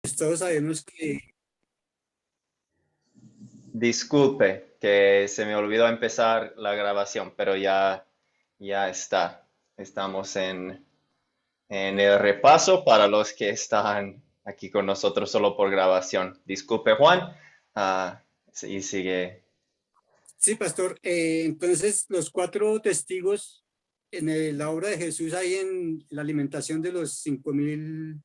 todos sabemos que Disculpe que se me olvidó empezar la grabación, pero ya está. Estamos en el repaso para los que están aquí con nosotros solo por grabación. Disculpe, Juan. Y sigue. sí, pastor. Entonces, los cuatro testigos la obra de Jesús ahí en la alimentación de los 5.000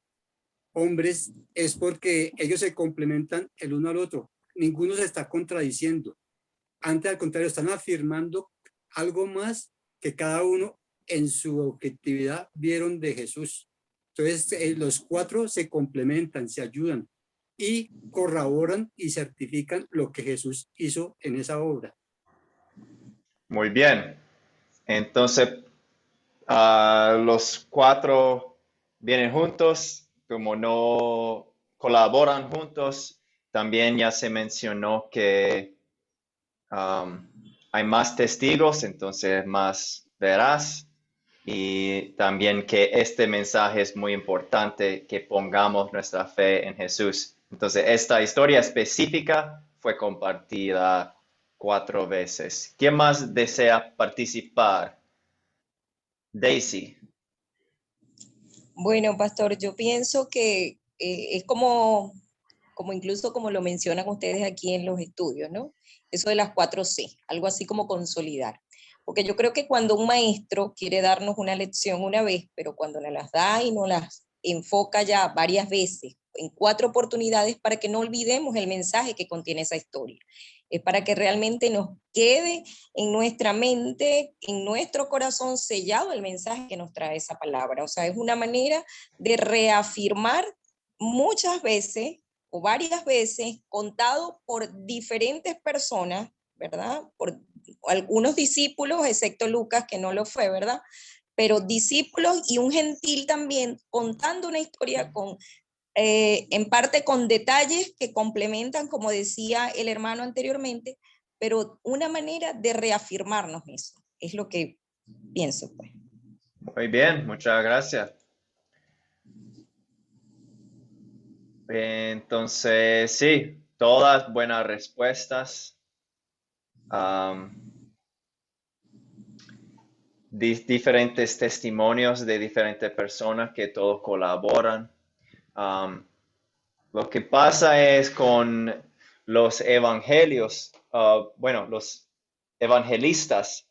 hombres es porque ellos se complementan el uno al otro. Ninguno se está contradiciendo. Antes, al contrario, están afirmando algo más que cada uno en su objetividad vieron de Jesús. Entonces, los cuatro se complementan, se ayudan y corroboran y certifican lo que Jesús hizo en esa obra. Muy bien. Entonces, los cuatro vienen juntos, como no colaboran juntos. También ya se mencionó que hay más testigos, entonces más veraz. Y también que este mensaje es muy importante, que pongamos nuestra fe en Jesús. Entonces, esta historia específica fue compartida 4 veces. ¿Quién más desea participar? Daisy. Bueno, pastor, yo pienso que es como incluso como lo mencionan ustedes aquí en los estudios, ¿no? Eso de las 4C, algo así como consolidar. Porque yo creo que cuando un maestro quiere darnos una lección una vez, pero cuando nos las da y nos las enfoca ya varias veces, en 4 oportunidades, para que no olvidemos el mensaje que contiene esa historia. Es para que realmente nos quede en nuestra mente, en nuestro corazón sellado el mensaje que nos trae esa palabra. O sea, es una manera de reafirmar muchas veces o varias veces, contado por diferentes personas, ¿verdad? Por algunos discípulos, excepto Lucas, que no lo fue, ¿verdad? Pero discípulos y un gentil también, contando una historia en parte con detalles que complementan, como decía el hermano anteriormente, pero una manera de reafirmarnos eso. Es lo que pienso, pues. Muy bien, muchas gracias. Entonces, sí, todas buenas respuestas. Diferentes testimonios de diferentes personas que todos colaboran. Lo que pasa es con los evangelios, bueno, los evangelistas,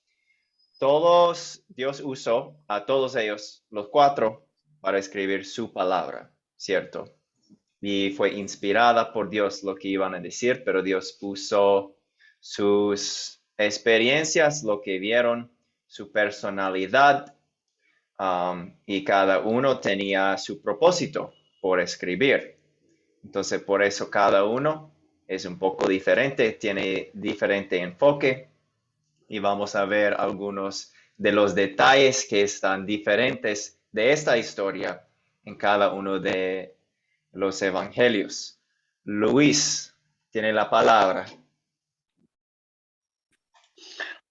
todos, Dios usó a todos ellos, los 4, para escribir su palabra, ¿cierto? Y fue inspirada por Dios lo que iban a decir, pero Dios usó sus experiencias, lo que vieron, su personalidad, y cada uno tenía su propósito por escribir. Entonces, por eso cada uno es un poco diferente, tiene diferente enfoque y vamos a ver algunos de los detalles que están diferentes de esta historia en cada uno de los evangelios. Luis tiene la palabra.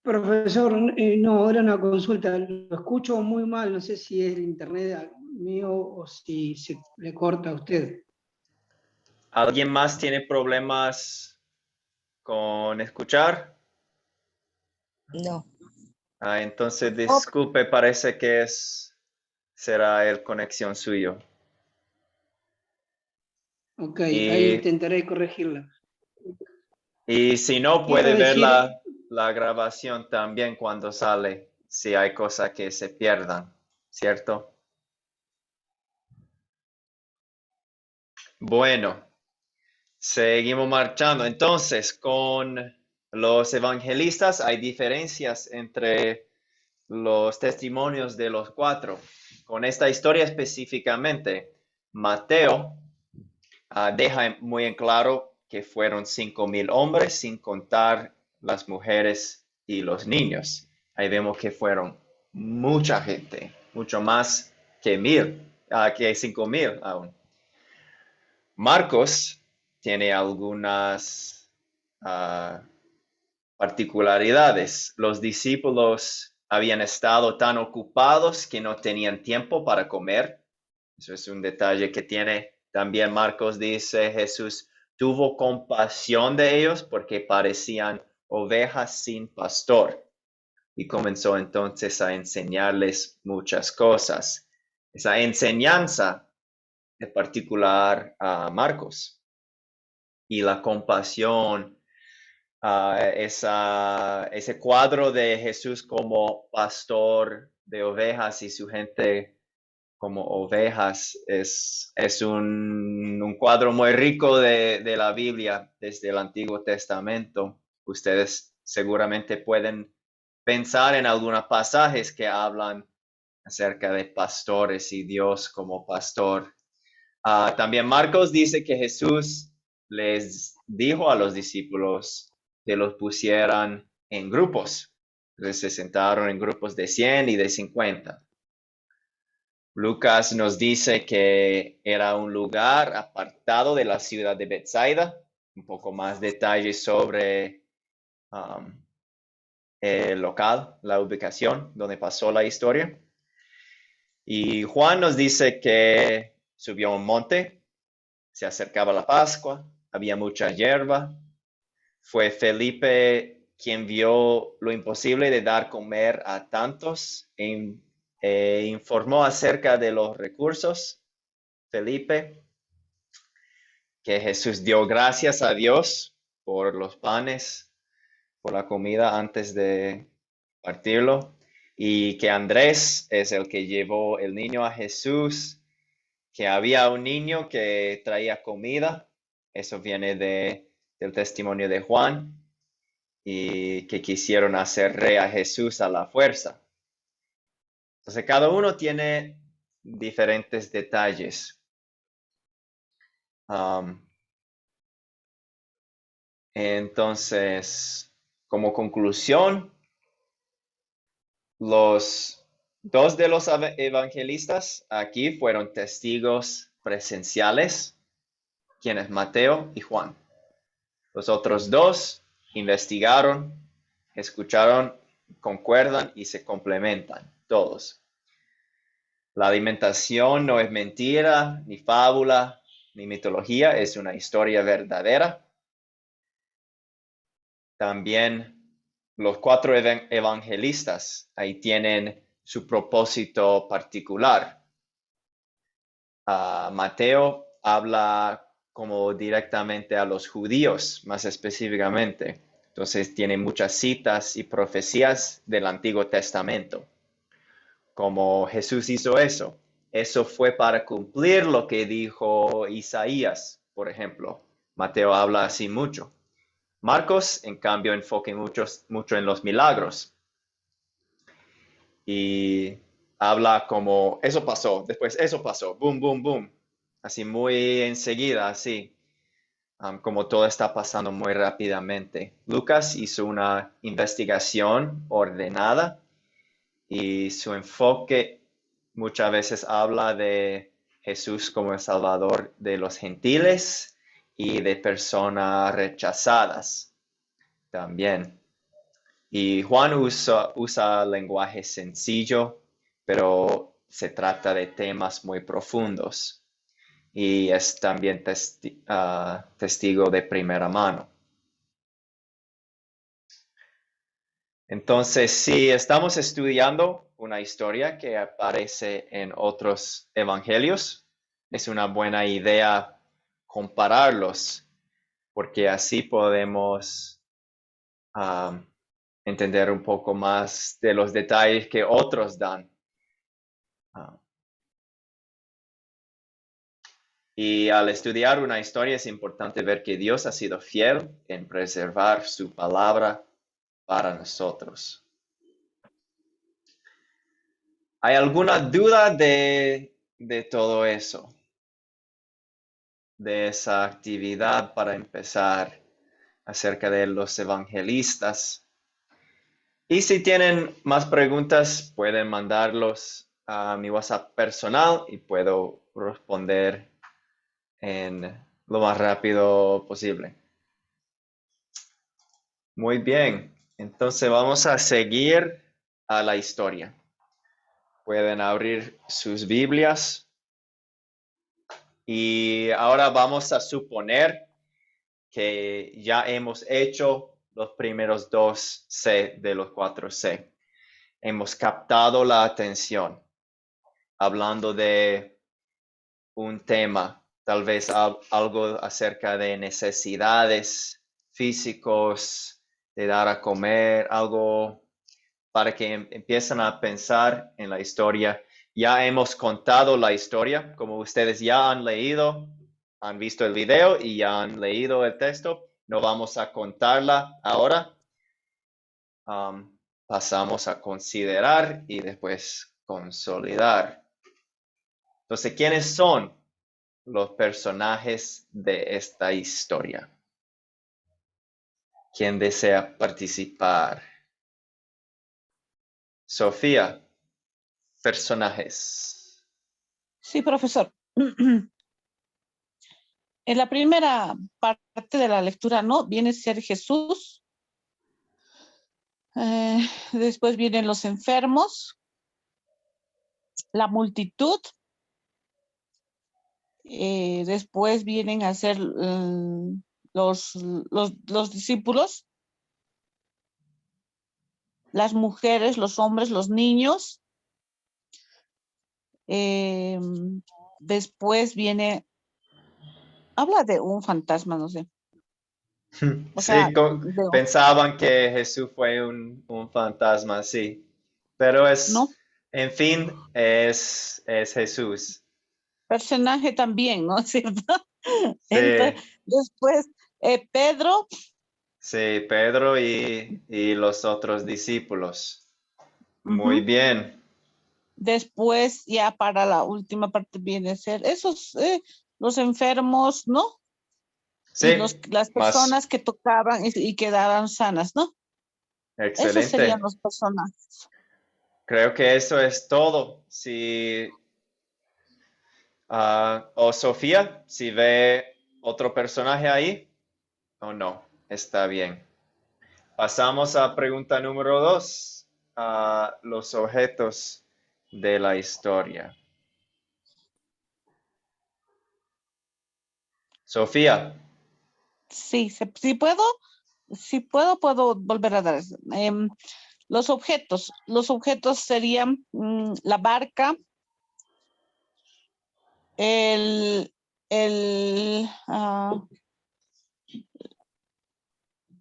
Profesor, no, era una consulta, lo escucho muy mal, no sé si es el internet mío o si se le corta a usted. ¿Alguien más tiene problemas con escuchar? No. Entonces, disculpe, parece que será el conexión suyo. Ok, ahí intentaré corregirla. Y si no, Quiero puede ver decir, la grabación también cuando sale, si hay cosas que se pierdan, ¿cierto? Bueno, seguimos marchando. Entonces, con los evangelistas hay diferencias entre los testimonios de los 4. Con esta historia específicamente, Mateo deja muy en claro que fueron 5,000 hombres, sin contar las mujeres y los niños. Ahí vemos que fueron mucha gente, mucho más que 5,000 aún. Marcos tiene algunas particularidades. Los discípulos habían estado tan ocupados que no tenían tiempo para comer. Eso es un detalle que tiene También Marcos dice, Jesús tuvo compasión de ellos porque parecían ovejas sin pastor. Y comenzó entonces a enseñarles muchas cosas. Esa enseñanza en particular a Marcos. Y la compasión, ese cuadro de Jesús como pastor de ovejas y su gente como ovejas es un cuadro muy rico de la Biblia desde el Antiguo Testamento. Ustedes seguramente pueden pensar en algunos pasajes que hablan acerca de pastores y Dios como pastor. También Marcos dice que Jesús les dijo a los discípulos que los pusieran en grupos. Entonces se sentaron en grupos de 100 y de 50. Lucas nos dice que era un lugar apartado de la ciudad de Bethsaida. Un poco más detalles sobre el local, la ubicación donde pasó la historia. Y Juan nos dice que subió a un monte, se acercaba la Pascua, había mucha hierba. Fue Felipe quien vio lo imposible de dar comer a tantos e informó acerca de los recursos. Felipe, que Jesús dio gracias a Dios por los panes, por la comida antes de partirlo, y que Andrés es el que llevó el niño a Jesús, que había un niño que traía comida. Eso viene del testimonio de Juan, y que quisieron hacer rey a Jesús a la fuerza. Entonces, cada uno tiene diferentes detalles. Entonces, como conclusión, los dos de los evangelistas aquí fueron testigos presenciales, quienes Mateo y Juan. Los otros dos investigaron, escucharon, concuerdan y se complementan todos. La alimentación no es mentira, ni fábula, ni mitología, es una historia verdadera. También los 4 evangelistas ahí tienen su propósito particular. Mateo habla como directamente a los judíos, más específicamente. Entonces tiene muchas citas y profecías del Antiguo Testamento. Como Jesús hizo eso. Eso fue para cumplir lo que dijo Isaías, por ejemplo. Mateo habla así mucho. Marcos, en cambio, enfoca mucho en los milagros. Y habla como, eso pasó, después eso pasó, boom, boom, boom. Así muy enseguida, así. Como todo está pasando muy rápidamente. Lucas hizo una investigación ordenada y su enfoque muchas veces habla de Jesús como el Salvador de los gentiles y de personas rechazadas también. Y Juan usa lenguaje sencillo, pero se trata de temas muy profundos. Y es también testigo de primera mano. Entonces, si estamos estudiando una historia que aparece en otros evangelios, es una buena idea compararlos, porque así podemos entender un poco más de los detalles que otros dan. Y al estudiar una historia es importante ver que Dios ha sido fiel en preservar su palabra para nosotros. ¿Hay alguna duda de todo eso? De esa actividad para empezar acerca de los evangelistas. Y si tienen más preguntas, pueden mandarlos a mi WhatsApp personal y puedo responder en lo más rápido posible. Muy bien, entonces vamos a seguir a la historia. Pueden abrir sus Biblias Y ahora vamos a suponer que ya hemos hecho los primeros 2C de los 4C. Hemos captado la atención, hablando de un tema, tal vez algo acerca de necesidades físicos, de dar a comer, algo para que empiecen a pensar en la historia. Ya hemos contado la historia, como ustedes ya han leído, han visto el video y ya han leído el texto. No vamos a contarla ahora. Pasamos a considerar y después consolidar. Entonces, ¿quiénes son los personajes de esta historia? ¿Quién desea participar? Sofía, personajes. Sí, profesor. En la primera parte de la lectura, ¿no? Viene a ser Jesús. Después vienen los enfermos, la multitud. Después vienen a ser los discípulos, las mujeres, los hombres, los niños. Después viene, habla de un fantasma, no sé. O Sí, sea, pensaban que Jesús fue un fantasma, sí. Pero ¿no? en fin, es Jesús. Personaje también, ¿no es cierto? Sí, Entonces, después, Pedro. sí, Pedro y los otros discípulos. Muy bien. Después, ya para la última parte viene a ser esos, los enfermos, ¿no? Sí, Y las más personas que tocaban y quedaban sanas, ¿no? Esos serían excelente. los personajes. Creo que eso es todo. Si, o Sofía, si ve otro personaje ahí, o no, está bien. Pasamos a pregunta número 2, a los objetos de la historia. Sofía, Sí, puedo volver a dar. Los objetos serían la barca, el, el, ah,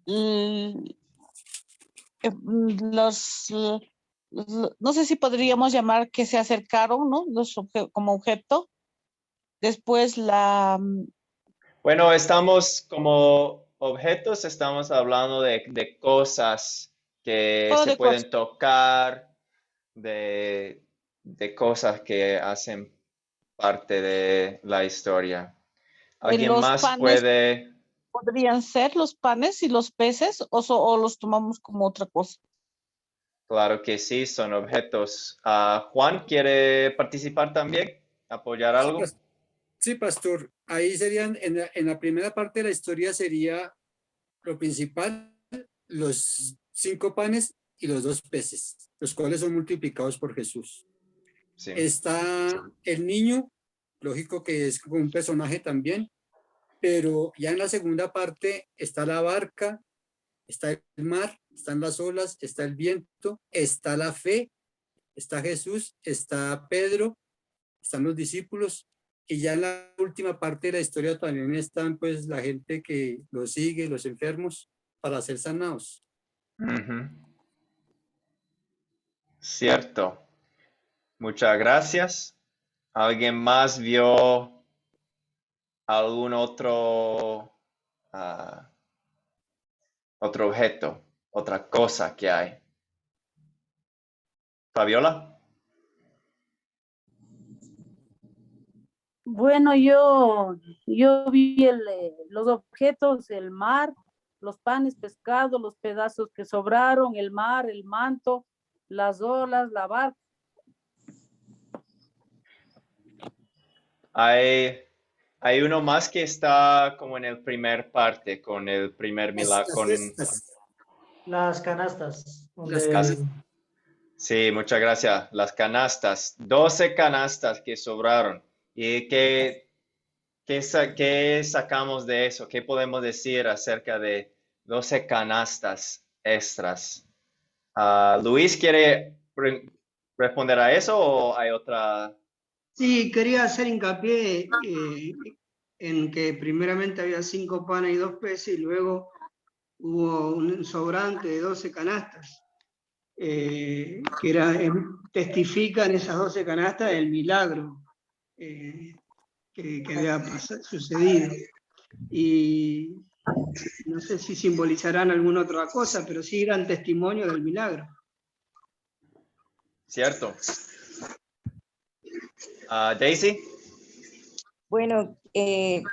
l- no sé si podríamos llamar que se acercaron, ¿no? Como objeto. Después bueno, estamos como objetos, estamos hablando de cosas que todo se de cosas. pueden tocar, de cosas que hacen parte de la historia. ¿Alguien Los más panes puede? podrían ser los panes y los peces o los tomamos como otra cosa. Claro que sí, son objetos. Juan, ¿quiere participar también? ¿Apoyar Sí, algo? sí, pastor. Ahí serían, en la primera parte de la historia sería lo principal, los 5 panes y los 2 peces, los cuales son multiplicados por Jesús. Sí. Está el niño, lógico que es como un personaje también, pero ya en la segunda parte está la barca, está el mar, están las olas, está el viento, está la fe, está Jesús, está Pedro, están los discípulos, y ya en la última parte de la historia también están pues la gente que los sigue, los enfermos, para ser sanados. Ujú. Cierto. Muchas gracias. ¿Alguien más vio algún otro objeto, otra cosa que hay? Fabiola. Bueno, yo vi los objetos, el mar, los panes, pescado, los pedazos que sobraron, el mar, el manto, las olas, la barca. Hay uno más que está como en el primer parte, con el primer milagro. Las canastas. Las casas. Sí, muchas gracias. Las canastas, 12 canastas que sobraron y que ¿Qué sacamos de eso? ¿Qué podemos decir acerca de 12 canastas extras? ¿Luis quiere responder a eso o hay otra? Sí, quería hacer hincapié en que primeramente había 5 panes y 2 peces y luego hubo un sobrante de 12 canastas, testifican esas 12 canastas el milagro que había sucedido. Y no sé si simbolizarán alguna otra cosa, pero sí eran testimonio del milagro. Cierto. Daisy. Bueno,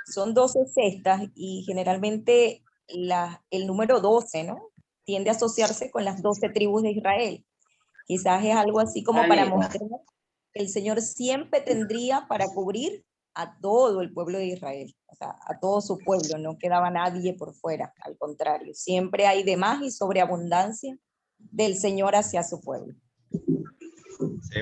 son 12 cestas y generalmente el número 12, ¿no? Tiende a asociarse con las 12 tribus de Israel. Quizás es algo así como para mostrar que el Señor siempre tendría para cubrir a todo el pueblo de Israel, o sea, a todo su pueblo, no quedaba nadie por fuera, al contrario, siempre hay de más y sobreabundancia del Señor hacia su pueblo. Sí.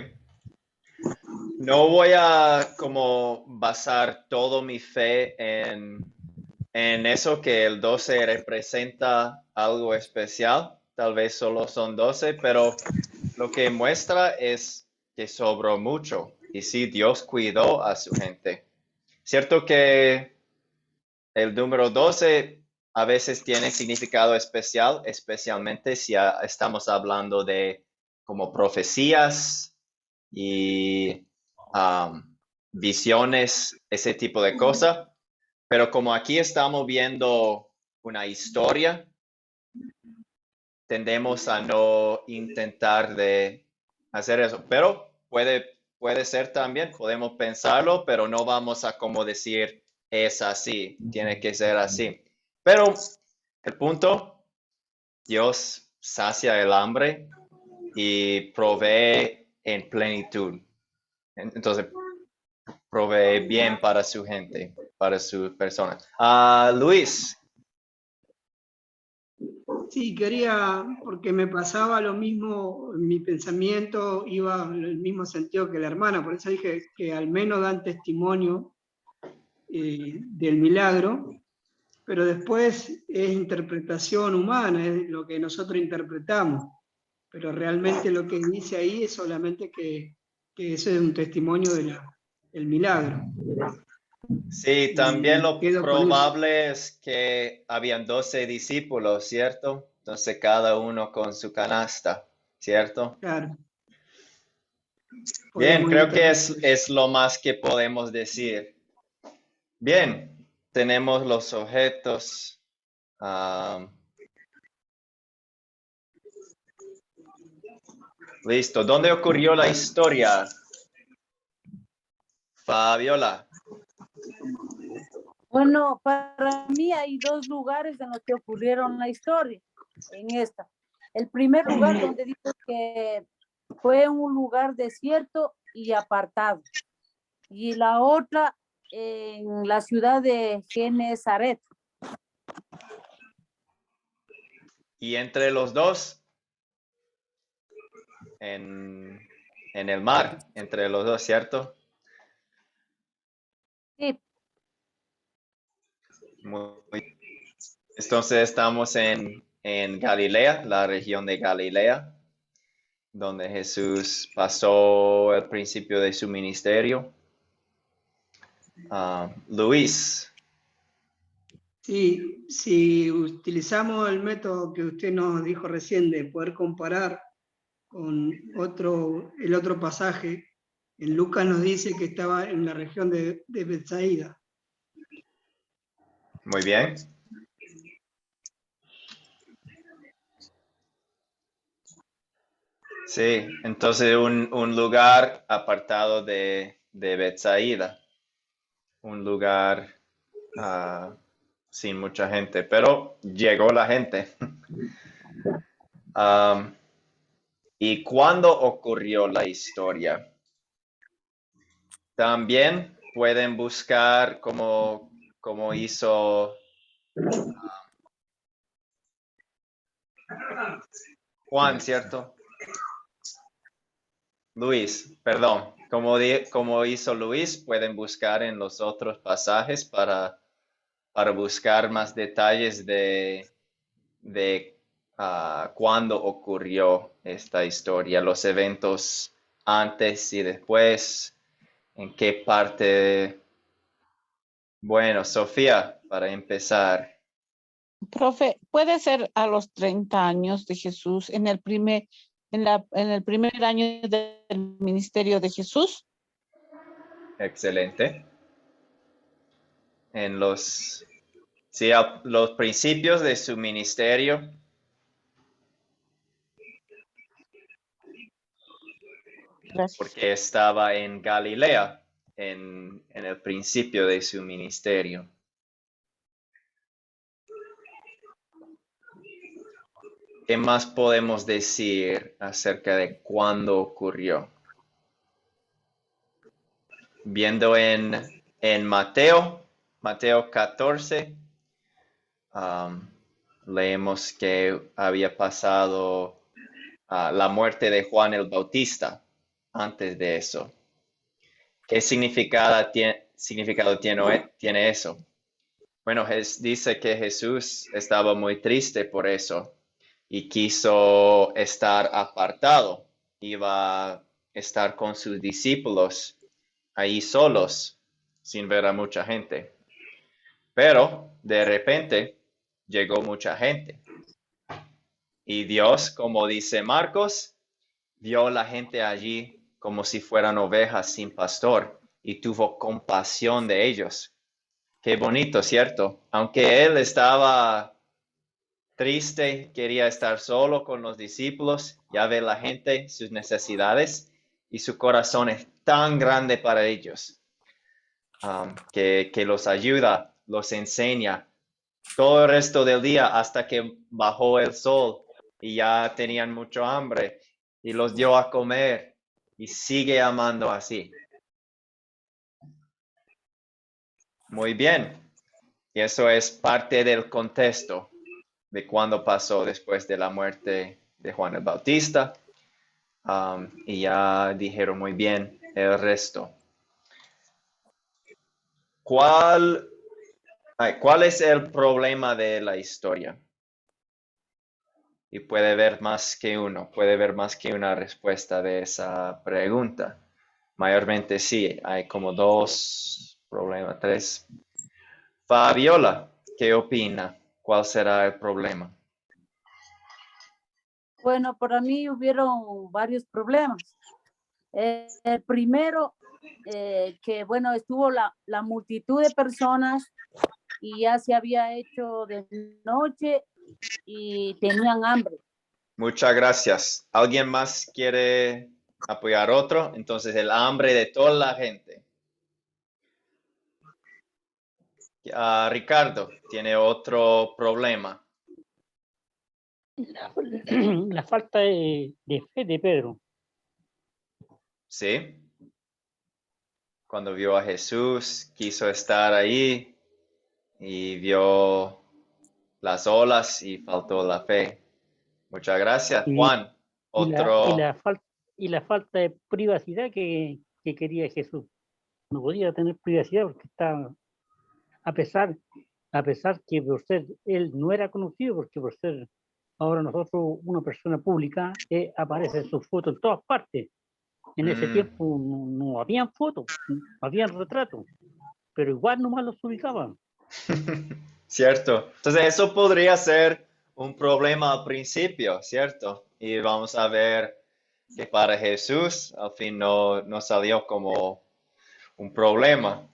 No voy a como basar todo mi fe en eso que el 12 representa algo especial. Tal vez solo son 12, pero lo que muestra es que sobró mucho. Y sí, Dios cuidó a su gente. Cierto que el número 12 a veces tiene significado especial, especialmente si estamos hablando de como profecías y visiones, ese tipo de cosas. Pero como aquí estamos viendo una historia, tendemos a no intentar de hacer eso. Pero puede ser también, podemos pensarlo, pero no vamos a como decir es así, tiene que ser así. Pero el punto, Dios sacia el hambre y provee en plenitud. Entonces, provee bien para su gente, para su persona. Luis. Sí, quería, porque me pasaba lo mismo, mi pensamiento iba en el mismo sentido que la hermana, por eso dije que al menos dan testimonio del milagro, pero después es interpretación humana, es lo que nosotros interpretamos, pero realmente lo que dice ahí es solamente que eso es un testimonio del milagro. Sí, también lo Quedo con eso. probable es que habían 12 discípulos, ¿cierto? Entonces cada uno con su canasta, ¿cierto? Claro. Bien, Podemos creo que interpretar eso. es lo más que podemos decir. Bien, tenemos los objetos. Listo. ¿Dónde ocurrió la historia? Fabiola. Bueno, para mí hay 2 lugares en los que ocurrieron la historia, en esta. El primer lugar donde dice que fue un lugar desierto y apartado. Y la otra en la ciudad de Genezaret. Y entre los dos, en el mar, entre los dos, ¿cierto? Sí, Entonces estamos en Galilea, la región de Galilea, donde Jesús pasó el principio de su ministerio. Luis. Sí, si utilizamos el método que usted nos dijo recién de poder comparar con el otro pasaje, en Lucas nos dice que estaba en la región de Betsaida. Muy bien. Sí, entonces un lugar apartado de Betsaida, un lugar sin mucha gente, pero llegó la gente. ¿Y cuándo ocurrió la historia? También pueden buscar cómo hizo Juan, ¿cierto? Luis, perdón. Como hizo Luis, pueden buscar en los otros pasajes para buscar más detalles de cuándo ocurrió esta historia, los eventos antes y después, en qué parte. Bueno, Sofía, para empezar. Profe, ¿puede ser a los 30 años de Jesús, en el primer año del ministerio de Jesús? Excelente. En los principios de su ministerio. Gracias. Porque estaba en Galilea en el principio de su ministerio. ¿Qué más podemos decir acerca de cuándo ocurrió? Viendo en Mateo 14, leemos que había pasado la muerte de Juan el Bautista antes de eso. ¿Qué significado tiene eso? Bueno, dice que Jesús estaba muy triste por eso y quiso estar apartado. Iba a estar con sus discípulos ahí solos, sin ver a mucha gente. Pero de repente llegó mucha gente. Y Dios, como dice Marcos, vio la gente allí como si fueran ovejas sin pastor y tuvo compasión de ellos. Qué bonito, ¿cierto? Aunque él estaba triste, quería estar solo con los discípulos, ya ve la gente, sus necesidades, y su corazón es tan grande para ellos, que los ayuda, los enseña todo el resto del día hasta que bajó el sol y ya tenían mucho hambre y los dio a comer y sigue amando así. Muy bien. Y eso es parte del contexto de cuando pasó después de la muerte de Juan el Bautista. Y ya dijeron muy bien el resto. ¿Cuál es el problema de la historia? Y puede haber más que una respuesta de esa pregunta. Mayormente sí, hay como 2 problemas, 3. Fabiola, ¿qué opina? ¿Cuál será el problema? Bueno, para mí hubieron varios problemas. El primero, que bueno, estuvo la multitud de personas y ya se había hecho de noche y tenían hambre. Muchas gracias. ¿Alguien más quiere apoyar otro? Entonces, el hambre de toda la gente. Ricardo, ¿tiene otro problema? La falta de fe de Pedro. ¿Sí? Cuando vio a Jesús, quiso estar ahí y vio las olas y faltó la fe. Muchas gracias. Juan, otro. Y la falta de privacidad que quería Jesús. No podía tener privacidad porque estaba, a pesar que por ser él no era conocido, porque por ser ahora nosotros una persona pública, aparece su foto en todas partes. En ese tiempo no habían fotos, habían retratos, pero igual nomás los ubicaban. Cierto. Entonces eso podría ser un problema al principio, ¿cierto? Y vamos a ver que para Jesús al fin no salió como un problema.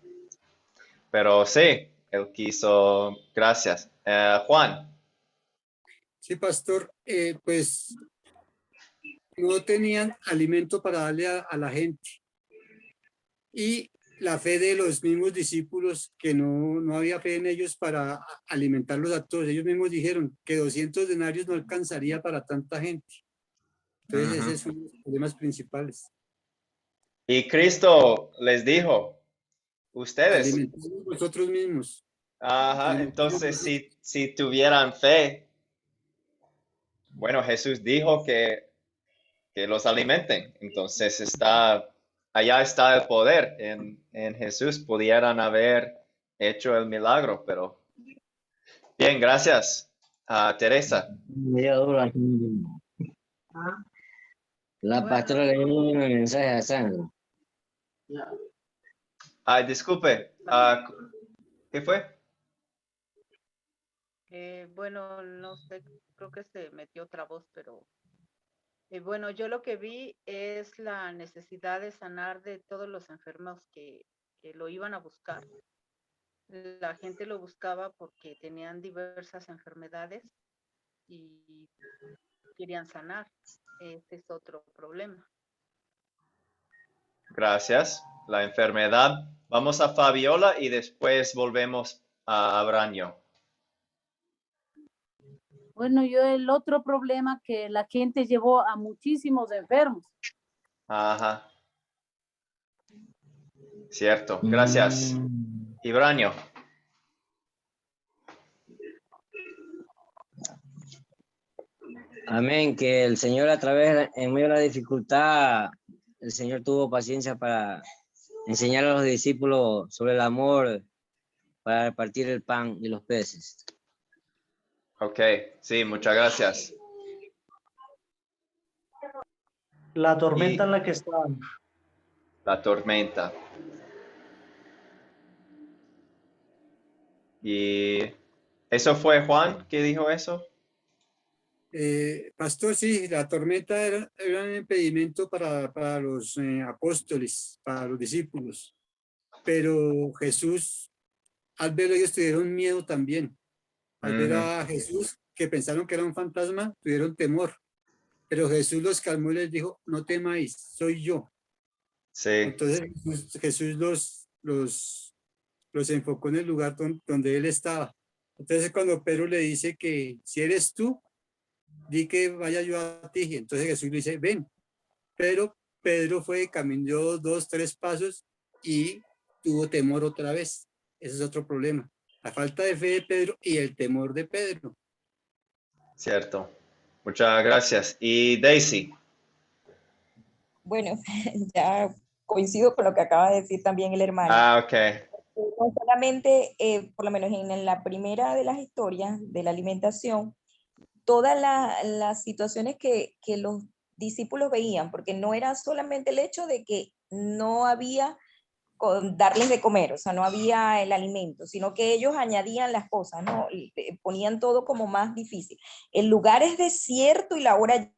Pero sí, él quiso. Gracias. Juan. Sí, pastor, pues no tenían alimento para darle a la gente. Y la fe de los mismos discípulos, que no había fe en ellos para alimentarlos a todos. Ellos mismos dijeron que 200 denarios no alcanzaría para tanta gente. Entonces, ese es uno de los problemas principales. Y Cristo les dijo, ustedes. Alimentamos nosotros mismos. Ajá, entonces si tuvieran fe, bueno, Jesús dijo que los alimenten. Entonces está allá está el poder. En Jesús pudieran haber hecho el milagro, pero bien, gracias. Teresa. Medio duro aquí. La pastora le dio un mensaje a Sandra. Ay, disculpe. ¿Qué fue? Bueno, no sé, creo que se metió otra voz, pero bueno, yo lo que vi es la necesidad de sanar de todos los enfermos que lo iban a buscar. La gente lo buscaba porque tenían diversas enfermedades y querían sanar. Ese es otro problema. Gracias. La enfermedad. Vamos a Fabiola y después volvemos a Abraño. Bueno, yo el otro problema que la gente llevó a muchísimos enfermos. Ajá. Cierto. Gracias. Ibraño. Amén, que el Señor a través, en medio de la dificultad, el Señor tuvo paciencia para enseñar a los discípulos sobre el amor para repartir el pan y los peces. Ok, sí, muchas gracias. La tormenta Y- en la que estaban. La tormenta. Y eso fue Juan que dijo eso. Pastor, sí, la tormenta era un impedimento para los apóstoles, para los discípulos. Pero Jesús, al verlo, ellos tuvieron miedo también. Al ver a Jesús, que pensaron que era un fantasma, tuvieron temor. Pero Jesús los calmó y les dijo, no temáis, soy yo. Sí, Entonces Jesús los enfocó en el lugar donde él estaba. Entonces cuando Pedro le dice que si eres tú, di que vaya yo a ti. Entonces Jesús le dice, ven. Pero Pedro caminó 2, 3 pasos y tuvo temor otra vez. Ese es otro problema. La falta de fe de Pedro y el temor de Pedro. cierto. Muchas gracias. Y Daisy. Bueno, ya coincido con lo que acaba de decir también el hermano. Ok. No solamente, por lo menos en la primera de las historias de la alimentación, todas las situaciones que los discípulos veían, porque no era solamente el hecho de que no había darles de comer, o sea, no había el alimento, sino que ellos añadían las cosas, ¿no? Ponían todo como más difícil. El lugar es desierto y la hora...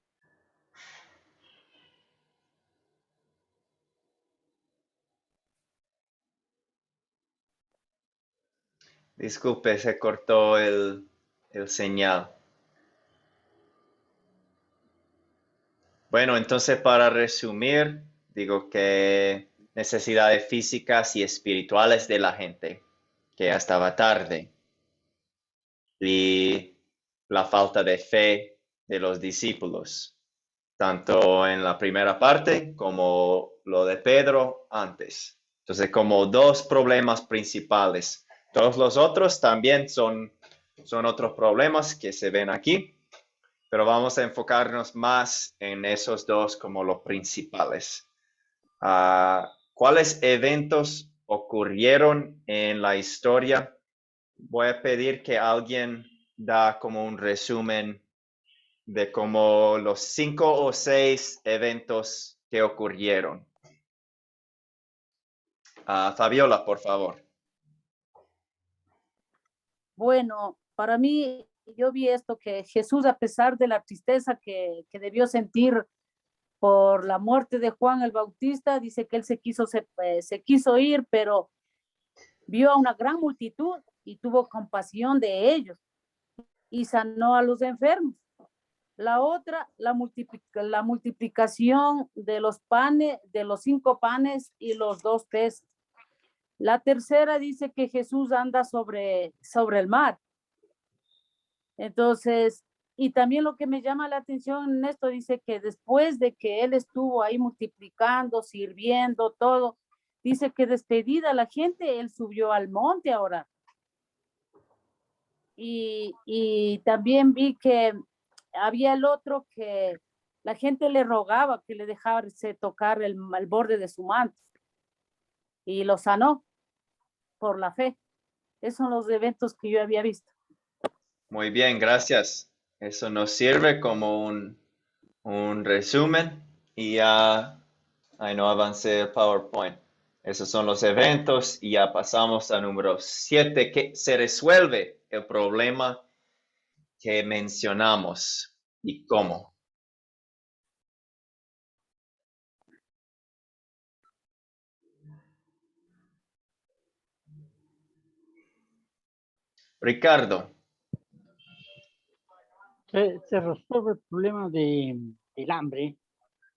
Disculpe, se cortó el señal. Bueno, entonces para resumir, digo que necesidades físicas y espirituales de la gente, que ya estaba tarde, y la falta de fe de los discípulos, tanto en la primera parte como lo de Pedro antes. Entonces, como dos problemas principales. Todos los otros también son otros problemas que se ven aquí, pero vamos a enfocarnos más en esos dos como los principales. ¿Cuáles eventos ocurrieron en la historia? Voy a pedir que alguien da como un resumen de como los 5 o 6 eventos que ocurrieron. Fabiola, por favor. Bueno, para mí, yo vi esto, que Jesús, a pesar de la tristeza que debió sentir por la muerte de Juan el Bautista, dice que él se quiso ir, pero vio a una gran multitud y tuvo compasión de ellos y sanó a los enfermos. La otra, la multiplicación de los panes, de los 5 panes y los 2 peces. La tercera dice que Jesús anda sobre el mar. Entonces, y también lo que me llama la atención en esto, dice que después de que él estuvo ahí multiplicando, sirviendo, todo, dice que despedida la gente, él subió al monte a orar. Y también vi que había el otro que la gente le rogaba que le dejase tocar el borde de su manto y lo sanó por la fe. Esos son los eventos que yo había visto. Muy bien, gracias. Eso nos sirve como un resumen y ya, ahí no avancé el PowerPoint. Esos son los eventos y ya pasamos a número 7, que se resuelve el problema que mencionamos y cómo. Ricardo. Se resuelve el problema del hambre,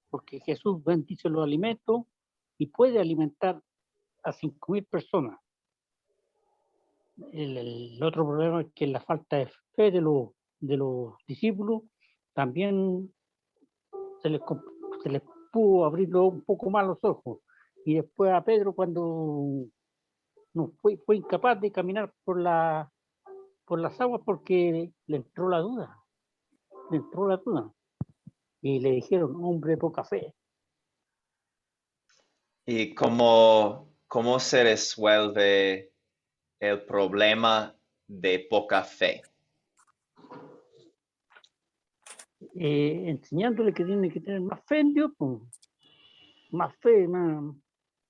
porque Jesús bendice los alimentos y puede alimentar a 5.000 personas. El otro problema es que la falta de fe de los discípulos también se les pudo abrir un poco más los ojos. Y después a Pedro, cuando no fue incapaz de caminar por las aguas porque le entró la duda. Y le dijeron, hombre de poca fe. ¿Y cómo se resuelve el problema de poca fe? Enseñándole que tiene que tener más fe en Dios, pues. Más fe,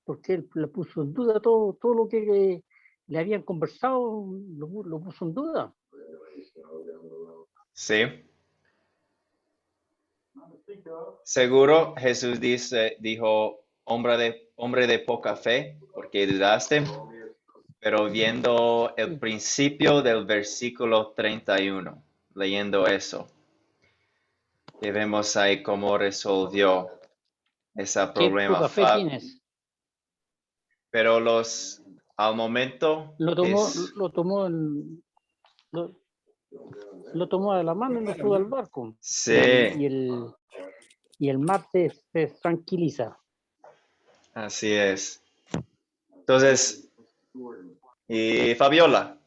porque él le puso en duda todo lo que le habían conversado, lo puso en duda. Sí. Seguro Jesús dijo, hombre de poca fe, porque dudaste, pero viendo el principio del versículo 31, leyendo eso, y vemos ahí cómo resolvió ese ¿Qué problema. poca fe tienes? Pero al momento Lo tomó de la mano y lo sube al barco. Sí. Y el mar se tranquiliza. Así es. Entonces, y Fabiola.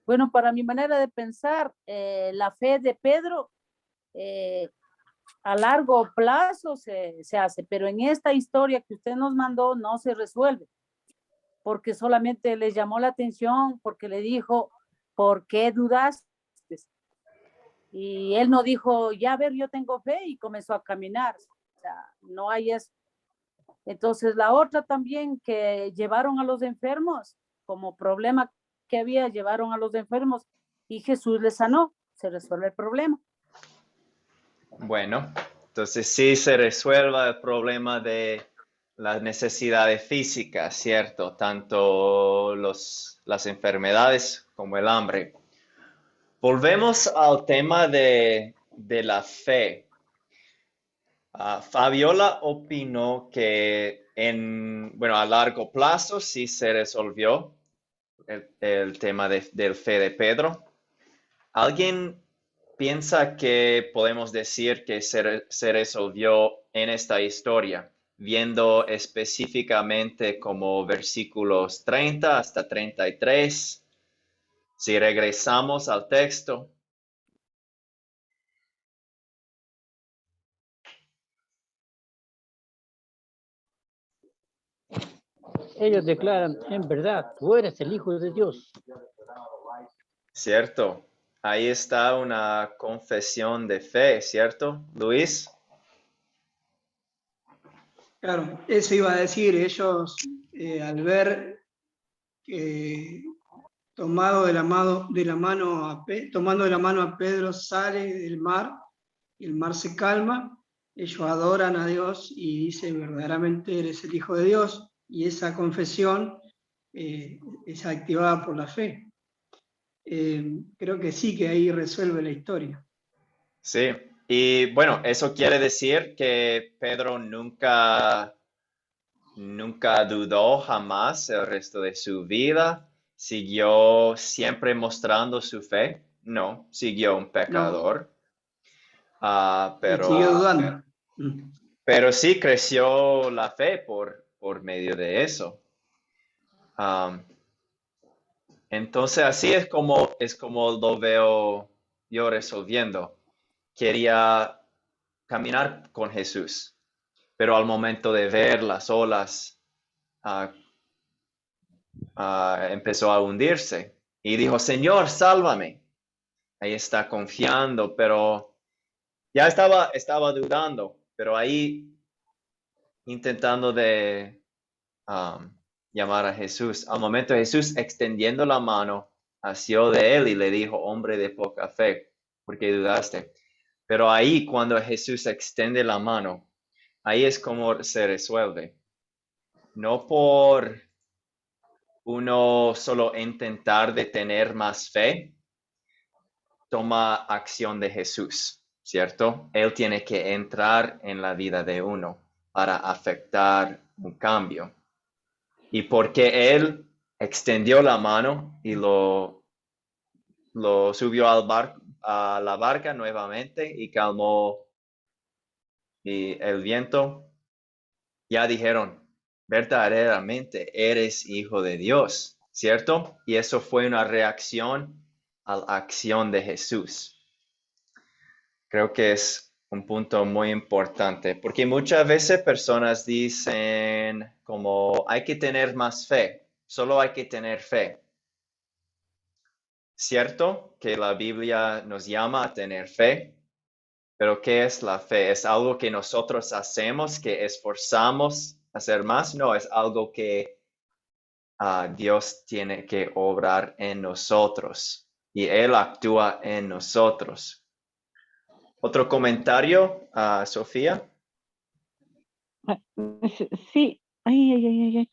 Bueno, para mi manera de pensar, la fe de Pedro a largo plazo se hace, pero en esta historia que usted nos mandó no se resuelve, porque solamente les llamó la atención, porque le dijo, ¿por qué dudaste? Y él no dijo, ya a ver, yo tengo fe, y comenzó a caminar. O sea, no hay eso. Entonces, la otra también, que llevaron a los enfermos, como problema que había, llevaron a los enfermos y Jesús les sanó, se resuelve el problema. Bueno, entonces sí se resuelve el problema de las necesidades físicas, ¿cierto? Tanto las enfermedades como el hambre. Volvemos al tema de la fe. Fabiola opinó que a largo plazo sí se resolvió el tema del fe de Pedro. ¿Alguien piensa que podemos decir que se resolvió en esta historia, viendo específicamente como versículos 30 hasta 33? Si regresamos al texto. Ellos declaran, en verdad, tú eres el Hijo de Dios. Cierto. Ahí está una confesión de fe, ¿cierto, Luis? Claro, eso iba a decir. Ellos, al ver que tomando de la mano a Pedro, sale del mar, y el mar se calma, ellos adoran a Dios y dicen, verdaderamente eres el Hijo de Dios, y esa confesión es activada por la fe. Creo que sí, que ahí resuelve la historia. Sí, y bueno, eso quiere decir que Pedro nunca dudó jamás el resto de su vida. ¿Siguió siempre mostrando su fe? No, siguió un pecador. Siguió dudando. Pero sí creció la fe por medio de eso. Entonces así es como lo veo yo resolviendo. quería caminar con Jesús, pero al momento de ver las olas, empezó a hundirse y dijo, Señor, sálvame. Ahí está confiando, pero ya estaba dudando, pero ahí intentando de llamar a Jesús. Al momento Jesús extendiendo la mano, asió de él y le dijo, hombre de poca fe, ¿por qué dudaste? Pero ahí cuando Jesús extiende la mano, ahí es como se resuelve. No por uno solo intentar de tener más fe, toma acción de Jesús, ¿cierto? Él tiene que entrar en la vida de uno para afectar un cambio. Y porque Él extendió la mano y lo subió a la barca nuevamente y calmó el viento, ya dijeron, verdaderamente eres hijo de Dios, ¿cierto? Y eso fue una reacción a la acción de Jesús. Creo que es un punto muy importante, porque muchas veces personas dicen como hay que tener más fe, solo hay que tener fe. Cierto que la Biblia nos llama a tener fe, pero ¿qué es la fe? ¿Es algo que nosotros hacemos, que esforzamos a hacer más? No, es algo que Dios tiene que obrar en nosotros y Él actúa en nosotros. ¿Otro comentario, Sofía? Sí, ay.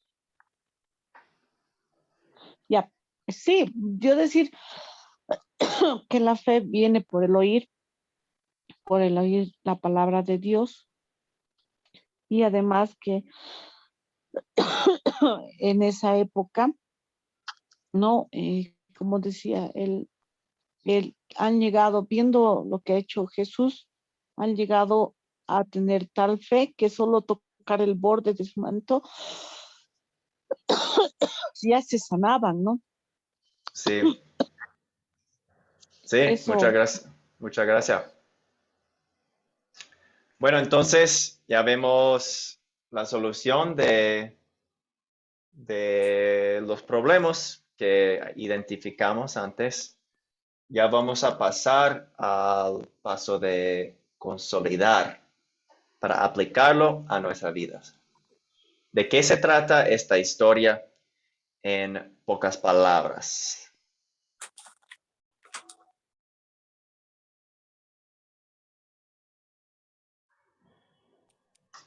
Ya, sí, yo decir que la fe viene por el oír la palabra de Dios y además que en esa época, ¿no? Como decía, han llegado, viendo lo que ha hecho Jesús, han llegado a tener tal fe que solo tocar el borde de su manto ya se sanaban, ¿no? Sí. Sí, Eso. muchas gracias. Bueno, entonces ya vemos la solución de los problemas que identificamos antes. Ya vamos a pasar al paso de consolidar para aplicarlo a nuestras vidas. ¿De qué se trata esta historia en pocas palabras?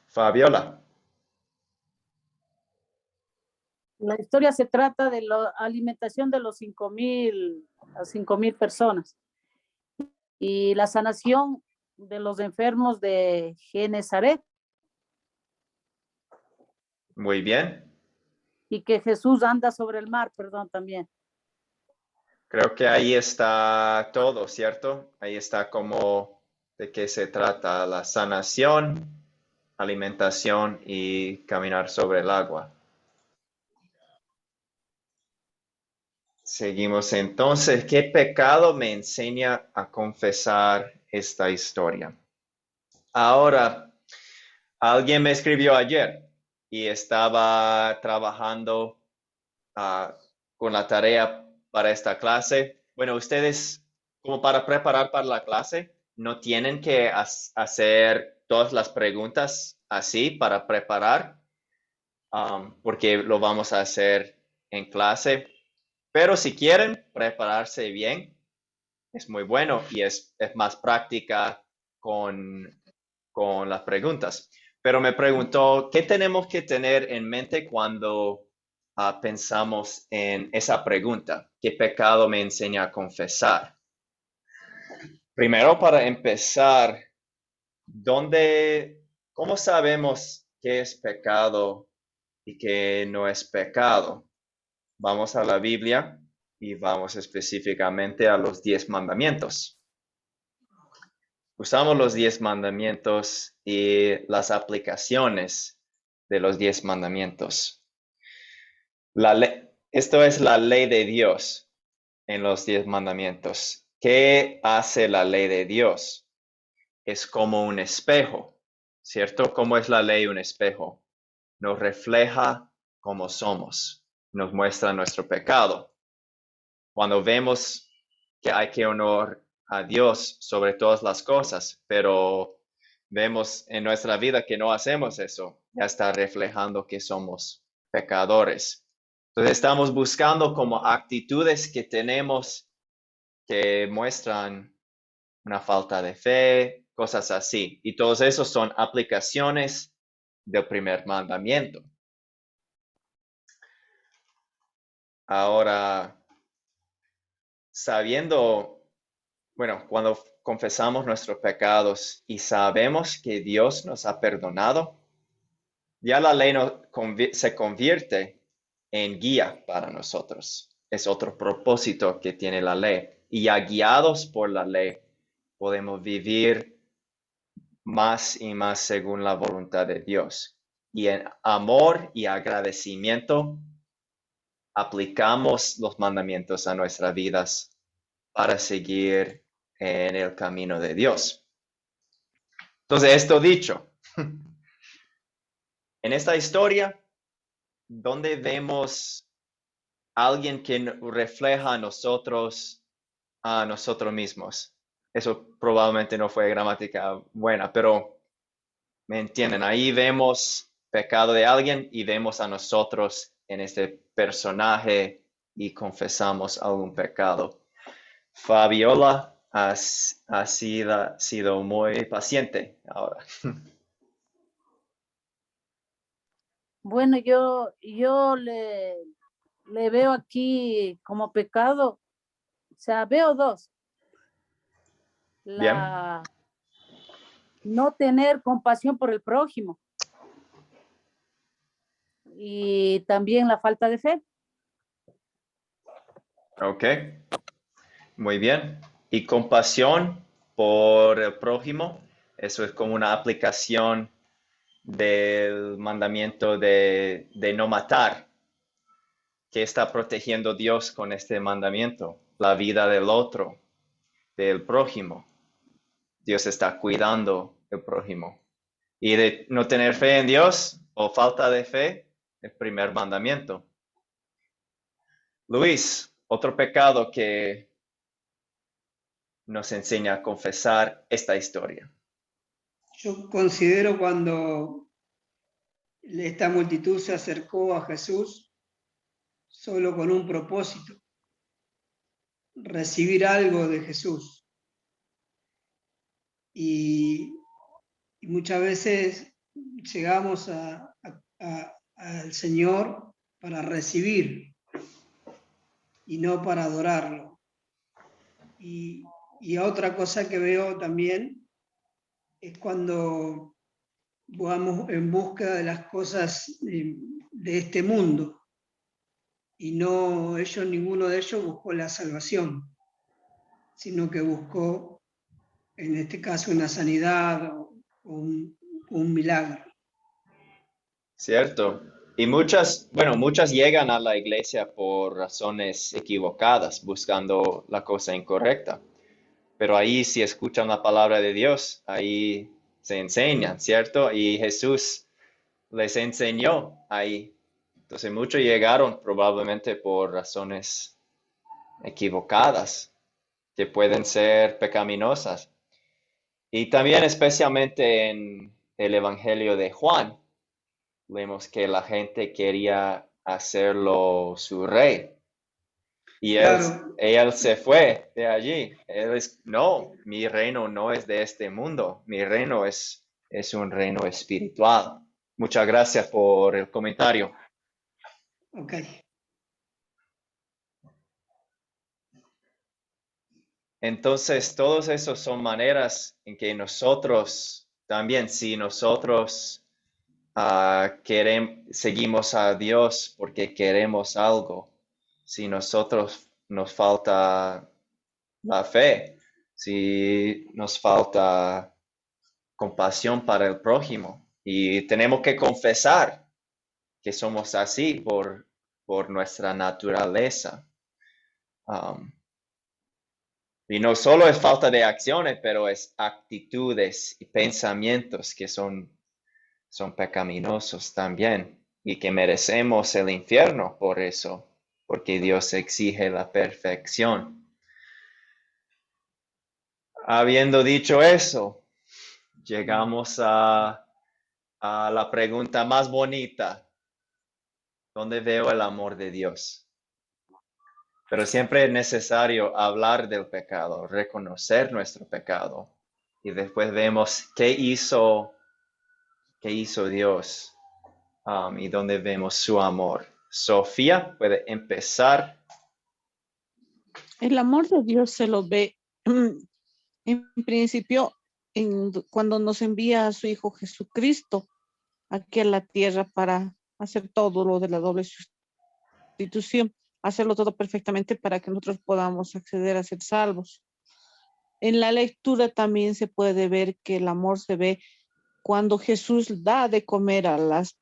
Fabiola. La historia se trata de la alimentación de los 5,000 personas y la sanación de los enfermos de Genezaret. Muy bien. Y que Jesús anda sobre el mar, perdón, también. Creo que ahí está todo, ¿cierto? Ahí está como de qué se trata la sanación, alimentación y caminar sobre el agua. Seguimos entonces. ¿Qué pecado me enseña a confesar esta historia? Ahora, alguien me escribió ayer y estaba trabajando con la tarea para esta clase. Bueno, ustedes, como para preparar para la clase, no tienen que hacer todas las preguntas así para preparar, porque lo vamos a hacer en clase. Pero si quieren prepararse bien, es muy bueno y es más práctica con las preguntas. Pero me preguntó, ¿qué tenemos que tener en mente cuando pensamos en esa pregunta? ¿Qué pecado me enseña a confesar? Primero, para empezar, ¿cómo sabemos qué es pecado y qué no es pecado? Vamos a la Biblia y vamos específicamente a los 10 mandamientos. Usamos los 10 mandamientos y las aplicaciones de los 10 mandamientos. Esto es la ley de Dios en los 10 mandamientos. ¿Qué hace la ley de Dios? es como un espejo, ¿cierto? ¿Cómo es la ley un espejo? Nos refleja cómo somos, nos muestra nuestro pecado. Cuando vemos que hay que honrar a Dios sobre todas las cosas, pero vemos en nuestra vida que no hacemos eso, ya está reflejando que somos pecadores. Entonces estamos buscando como actitudes que tenemos que muestran una falta de fe, cosas así. Y todos esos son aplicaciones del primer mandamiento. Ahora, sabiendo, bueno, cuando confesamos nuestros pecados y sabemos que Dios nos ha perdonado, ya la ley se convierte en guía para nosotros. Es otro propósito que tiene la ley. Y ya guiados por la ley, podemos vivir más y más según la voluntad de Dios. Y en amor y agradecimiento, aplicamos los mandamientos a nuestras vidas para seguir en el camino de Dios. Entonces, esto dicho, en esta historia, donde vemos a alguien que refleja a nosotros mismos. Eso probablemente no fue gramática buena, pero me entienden. Ahí vemos pecado de alguien y vemos a nosotros en este personaje y confesamos algún pecado. Fabiola ha sido muy paciente ahora. Bueno, yo le veo aquí como pecado, o sea, veo dos. No tener compasión por el prójimo y también la falta de fe. Ok, muy bien. Y compasión por el prójimo, eso es como una aplicación del mandamiento de no matar. ¿Qué está protegiendo Dios con este mandamiento? La vida del otro, del prójimo. Dios está cuidando el prójimo. Y de no tener fe en Dios o falta de fe, el primer mandamiento. Luis, otro pecado que nos enseña a confesar esta historia. Yo considero cuando esta multitud se acercó a Jesús solo con un propósito, recibir algo de Jesús. Y muchas veces llegamos al Señor para recibir y no para adorarlo. Y otra cosa que veo también es cuando vamos en busca de las cosas de este mundo y ninguno de ellos buscó la salvación, sino que buscó, en este caso, una sanidad o un milagro. Cierto. Y muchas llegan a la iglesia por razones equivocadas, buscando la cosa incorrecta. Pero ahí si escuchan la palabra de Dios, ahí se enseñan, ¿cierto? Y Jesús les enseñó ahí. Entonces muchos llegaron probablemente por razones equivocadas, que pueden ser pecaminosas. Y también especialmente en el Evangelio de Juan, vemos que la gente quería hacerlo su rey. Y Claro. él se fue de allí. No, mi reino no es de este mundo. Mi reino es un reino espiritual. Muchas gracias por el comentario. Ok. Entonces, todos esos son maneras en que nosotros también, si nosotros seguimos a Dios porque queremos algo, si nosotros nos falta la fe, si nos falta compasión para el prójimo, y tenemos que confesar que somos así por nuestra naturaleza. Y no solo es falta de acciones, pero es actitudes y pensamientos que son pecaminosos también y que merecemos el infierno por eso, porque Dios exige la perfección. Habiendo dicho eso, llegamos a la pregunta más bonita. ¿Dónde veo el amor de Dios? Pero siempre es necesario hablar del pecado, reconocer nuestro pecado. Y después vemos qué hizo Dios y dónde vemos su amor. Sofía puede empezar. El amor de Dios se lo ve en principio cuando nos envía a su Hijo Jesucristo aquí a la tierra para hacer todo lo de la doble sustitución, hacerlo todo perfectamente para que nosotros podamos acceder a ser salvos. En la lectura también se puede ver que el amor se ve cuando Jesús da de comer a las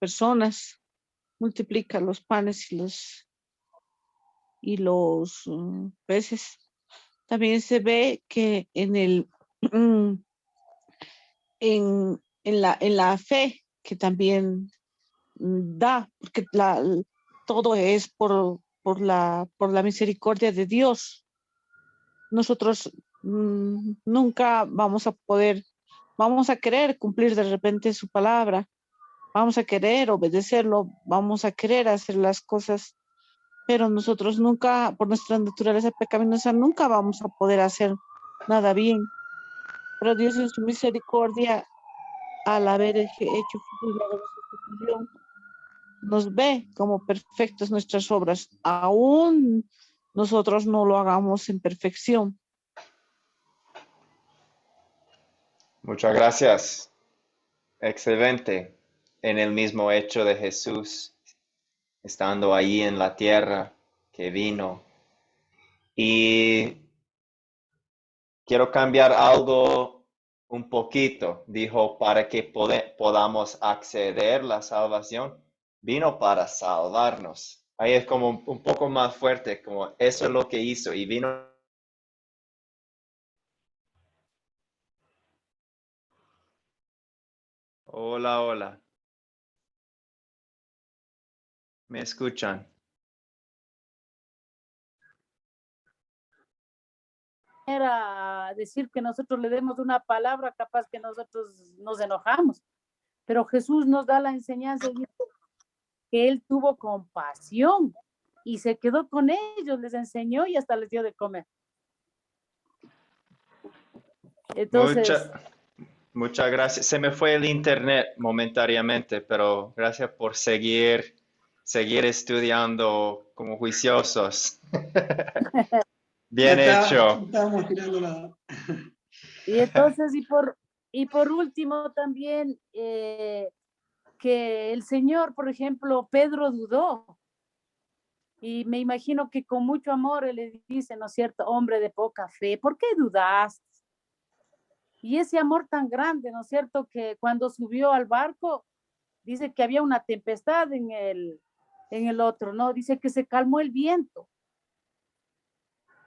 personas, multiplica los panes y los peces. También se ve que en la fe que también da, porque todo es por la misericordia de Dios. Nosotros nunca vamos a querer cumplir de repente su palabra, vamos a querer obedecerlo, vamos a querer hacer las cosas, pero nosotros nunca, por nuestra naturaleza pecaminosa, nunca vamos a poder hacer nada bien. Pero Dios en su misericordia, al haber hecho la sustitución, nos ve como perfectas nuestras obras, aún nosotros no lo hagamos en perfección. Muchas gracias. Excelente. En el mismo hecho de Jesús, estando ahí en la tierra que vino. Y quiero cambiar algo un poquito. Dijo, para que podamos acceder a la salvación, vino para salvarnos. Ahí es como un poco más fuerte, como eso es lo que hizo y vino. Hola, hola. ¿Me escuchan? Era decir que nosotros le demos una palabra, capaz que nosotros nos enojamos, pero Jesús nos da la enseñanza y dice que él tuvo compasión y se quedó con ellos, les enseñó y hasta les dio de comer. Entonces, Muchas gracias. Se me fue el internet momentáneamente, pero gracias por seguir estudiando como juiciosos. Bien hecho. Estábamos tirando la... y entonces, y por último también, que el Señor, por ejemplo, Pedro dudó. Y me imagino que con mucho amor él le dice, ¿no es cierto? Hombre de poca fe, ¿por qué dudaste? Y ese amor tan grande, ¿no es cierto? Que cuando subió al barco, dice que había una tempestad en el otro, ¿no? Dice que se calmó el viento.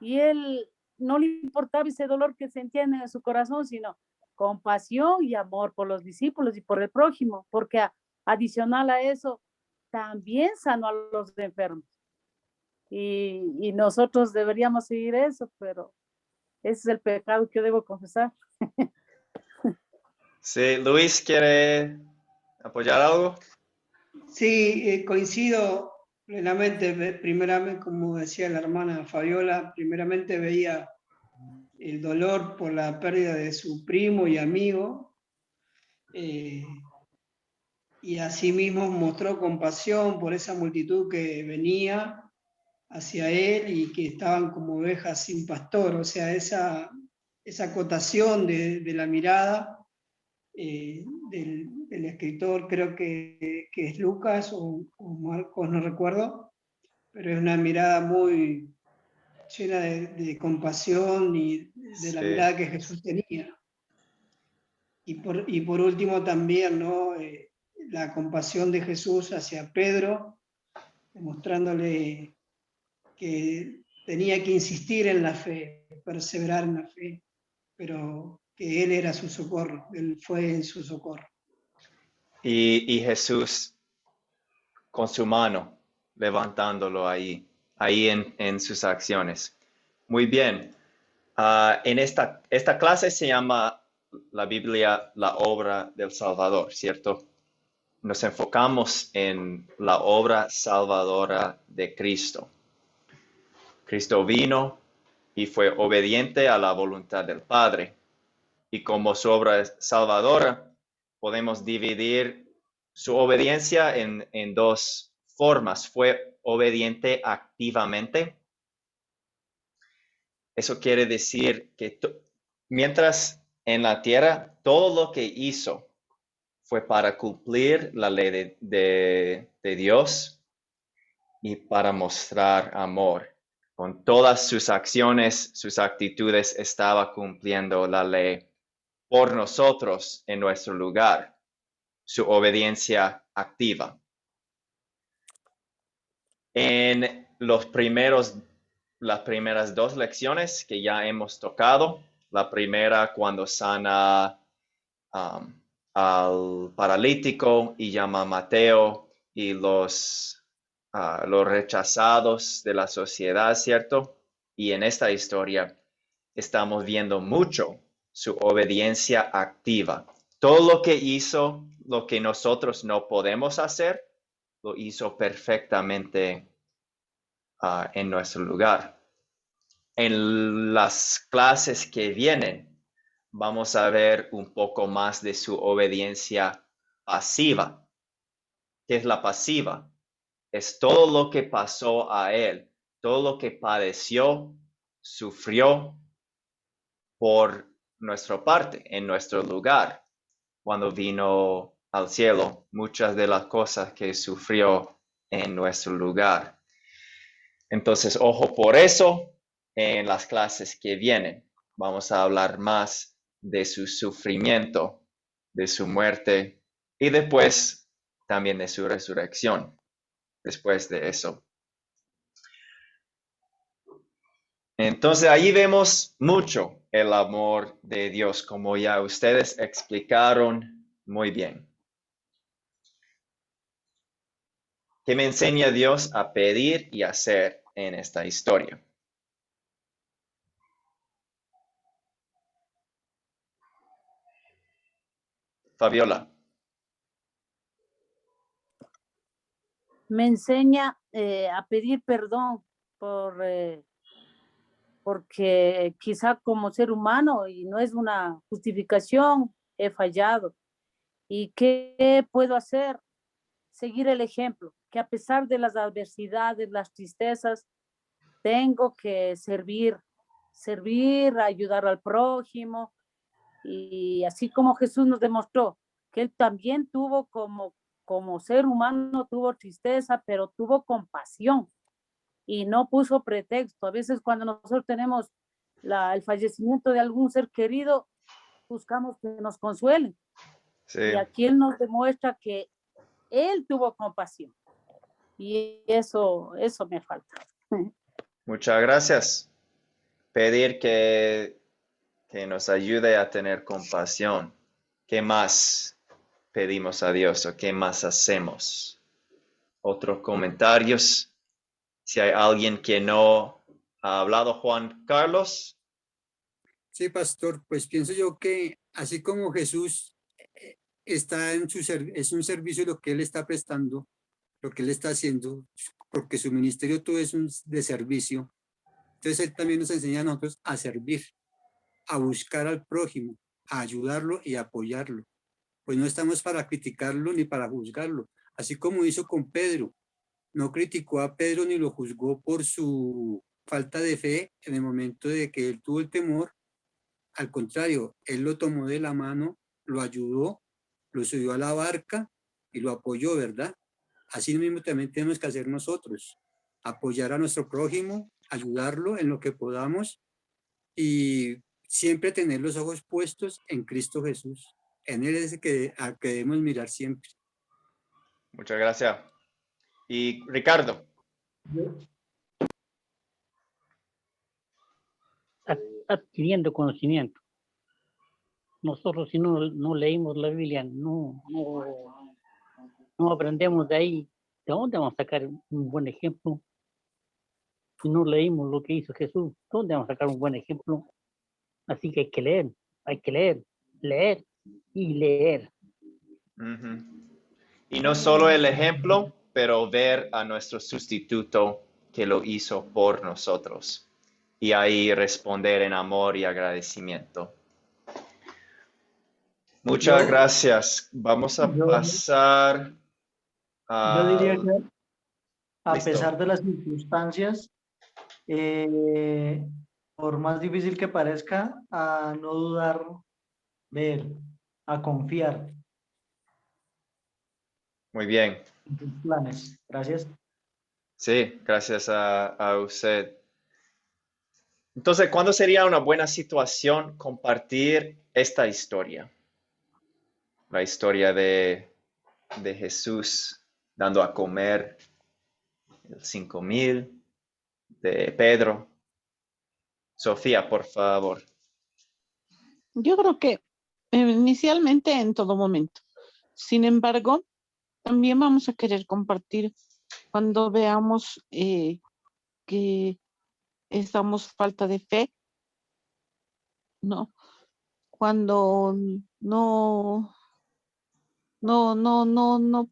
Y él no le importaba ese dolor que sentía en su corazón, sino compasión y amor por los discípulos y por el prójimo, porque adicional a eso, también sanó a los enfermos. Y nosotros deberíamos seguir eso, pero ese es el pecado que debo confesar. Sí, Luis, ¿quiere apoyar algo? Sí, coincido plenamente. Primeramente, como decía la hermana Fabiola, primeramente veía el dolor por la pérdida de su primo y amigo, y asimismo mostró compasión por esa multitud que venía hacia él y que estaban como ovejas sin pastor. O sea, esa acotación de la mirada del escritor, creo que es Lucas o Marcos, no recuerdo, pero es una mirada muy llena de compasión y de la mirada que Jesús tenía. Y por último también, ¿no? La compasión de Jesús hacia Pedro, demostrándole que tenía que insistir en la fe, perseverar en la fe, pero que Él era su socorro, Él fue en su socorro. Y Jesús con su mano, levantándolo ahí en sus acciones. Muy bien. En esta clase se llama la Biblia la obra del Salvador, ¿cierto? Nos enfocamos en la obra salvadora de Cristo. Cristo vino y fue obediente a la voluntad del Padre. Y como su obra salvadora, podemos dividir su obediencia en dos formas. Fue obediente activamente. Eso quiere decir que mientras en la tierra, todo lo que hizo fue para cumplir la ley de Dios y para mostrar amor. Con todas sus acciones, sus actitudes, estaba cumpliendo la ley por nosotros en nuestro lugar. Su obediencia activa. En las primeras dos lecciones que ya hemos tocado, la primera cuando sana al paralítico y llama a Mateo y los rechazados de la sociedad, ¿cierto? Y en esta historia estamos viendo mucho su obediencia activa. Todo lo que hizo, lo que nosotros no podemos hacer, lo hizo perfectamente en nuestro lugar. En las clases que vienen, vamos a ver un poco más de su obediencia pasiva. ¿Qué es la pasiva? Es todo lo que pasó a él, todo lo que padeció, sufrió por nuestra parte, en nuestro lugar, cuando vino al cielo, muchas de las cosas que sufrió en nuestro lugar. Entonces, ojo por eso, en las clases que vienen, vamos a hablar más de su sufrimiento, de su muerte y después también de su resurrección, después de eso. Entonces, ahí vemos mucho el amor de Dios, como ya ustedes explicaron muy bien. ¿Qué me enseña Dios a pedir y hacer en esta historia? Fabiola. Me enseña a pedir perdón porque quizá como ser humano, y no es una justificación, he fallado. ¿Y qué puedo hacer? Seguir el ejemplo, que a pesar de las adversidades, las tristezas, tengo que servir, ayudar al prójimo. Y así como Jesús nos demostró que él también tuvo como ser humano, tuvo tristeza, pero tuvo compasión y no puso pretexto. A veces cuando nosotros tenemos el fallecimiento de algún ser querido, buscamos que nos consuelen. Sí. Y aquí él nos demuestra que él tuvo compasión. Y eso me falta. Muchas gracias. Pedir que nos ayude a tener compasión. ¿Qué más pedimos a Dios o qué más hacemos? ¿Otros comentarios? Si hay alguien que no ha hablado, Juan Carlos. Sí, pastor, pues pienso yo que así como Jesús está es un servicio lo que él está prestando, lo que él está haciendo, porque su ministerio todo es de servicio. Entonces él también nos enseña a nosotros a servir, a buscar al prójimo, a ayudarlo y apoyarlo. Pues no estamos para criticarlo ni para juzgarlo, así como hizo con Pedro. No criticó a Pedro ni lo juzgó por su falta de fe en el momento de que él tuvo el temor. Al contrario, él lo tomó de la mano, lo ayudó, lo subió a la barca y lo apoyó, ¿verdad? Así mismo también tenemos que hacer nosotros, apoyar a nuestro prójimo, ayudarlo en lo que podamos y siempre tener los ojos puestos en Cristo Jesús. En Él es al que debemos mirar siempre. Muchas gracias. Y Ricardo. adquiriendo conocimiento. Nosotros si no leímos la Biblia, no aprendemos de ahí. ¿De dónde vamos a sacar un buen ejemplo? Si no leímos lo que hizo Jesús, ¿dónde vamos a sacar un buen ejemplo? Así que hay que leer, leer y leer. Ujú. Y no solo el ejemplo, pero ver a nuestro sustituto que lo hizo por nosotros. Y ahí responder en amor y agradecimiento. Muchas Yo, gracias. Vamos a yo, pasar yo diría al... que a Listo. pesar de las circunstancias, eh, por más difícil que parezca, a no dudar de él, a confiar Muy bien. en sus planes. Gracias. Sí, gracias a usted. Entonces, ¿cuándo sería una buena situación compartir esta historia? La historia de Jesús dando a comer 5,000, de Pedro. Sofía, por favor. Yo creo que inicialmente en todo momento. Sin embargo, también vamos a querer compartir cuando veamos que estamos falta de fe, ¿no? Cuando no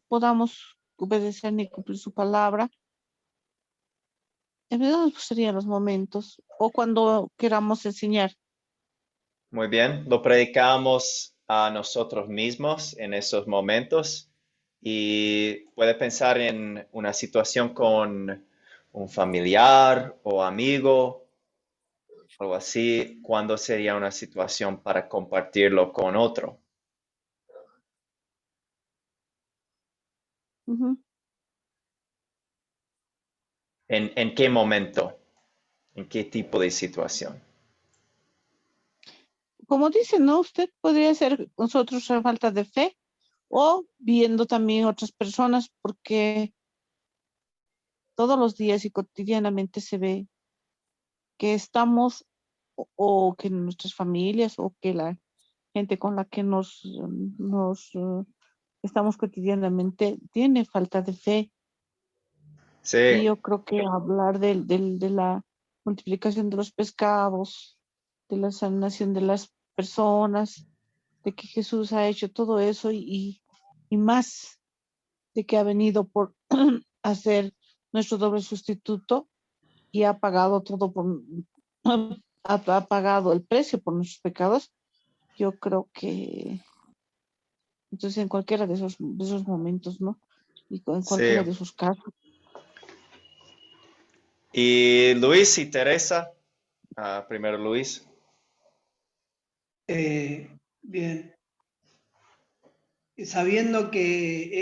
podamos obedecer ni cumplir su palabra. En verdad serían los momentos, o cuando queramos enseñar. Muy bien, lo predicamos a nosotros mismos en esos momentos y puede pensar en una situación con un familiar o amigo, algo así, ¿cuándo sería una situación para compartirlo con otro? Ujú. ¿En qué momento? ¿En qué tipo de situación? Como dice, ¿no? Usted podría ser nosotros a falta de fe o viendo también otras personas, porque todos los días y cotidianamente se ve que estamos o que nuestras familias o que la gente con la que estamos cotidianamente tiene falta de fe. Y Sí, yo creo que hablar de la multiplicación de los pescados, de la sanación de las personas, de que Jesús ha hecho todo eso y más, de que ha venido por hacer nuestro doble sustituto y ha pagado todo ha pagado el precio por nuestros pecados. Yo creo que entonces en cualquiera de esos momentos, ¿no? Y en sí. cualquiera de esos casos. Y Luis y Teresa, primero Luis. Bien, sabiendo que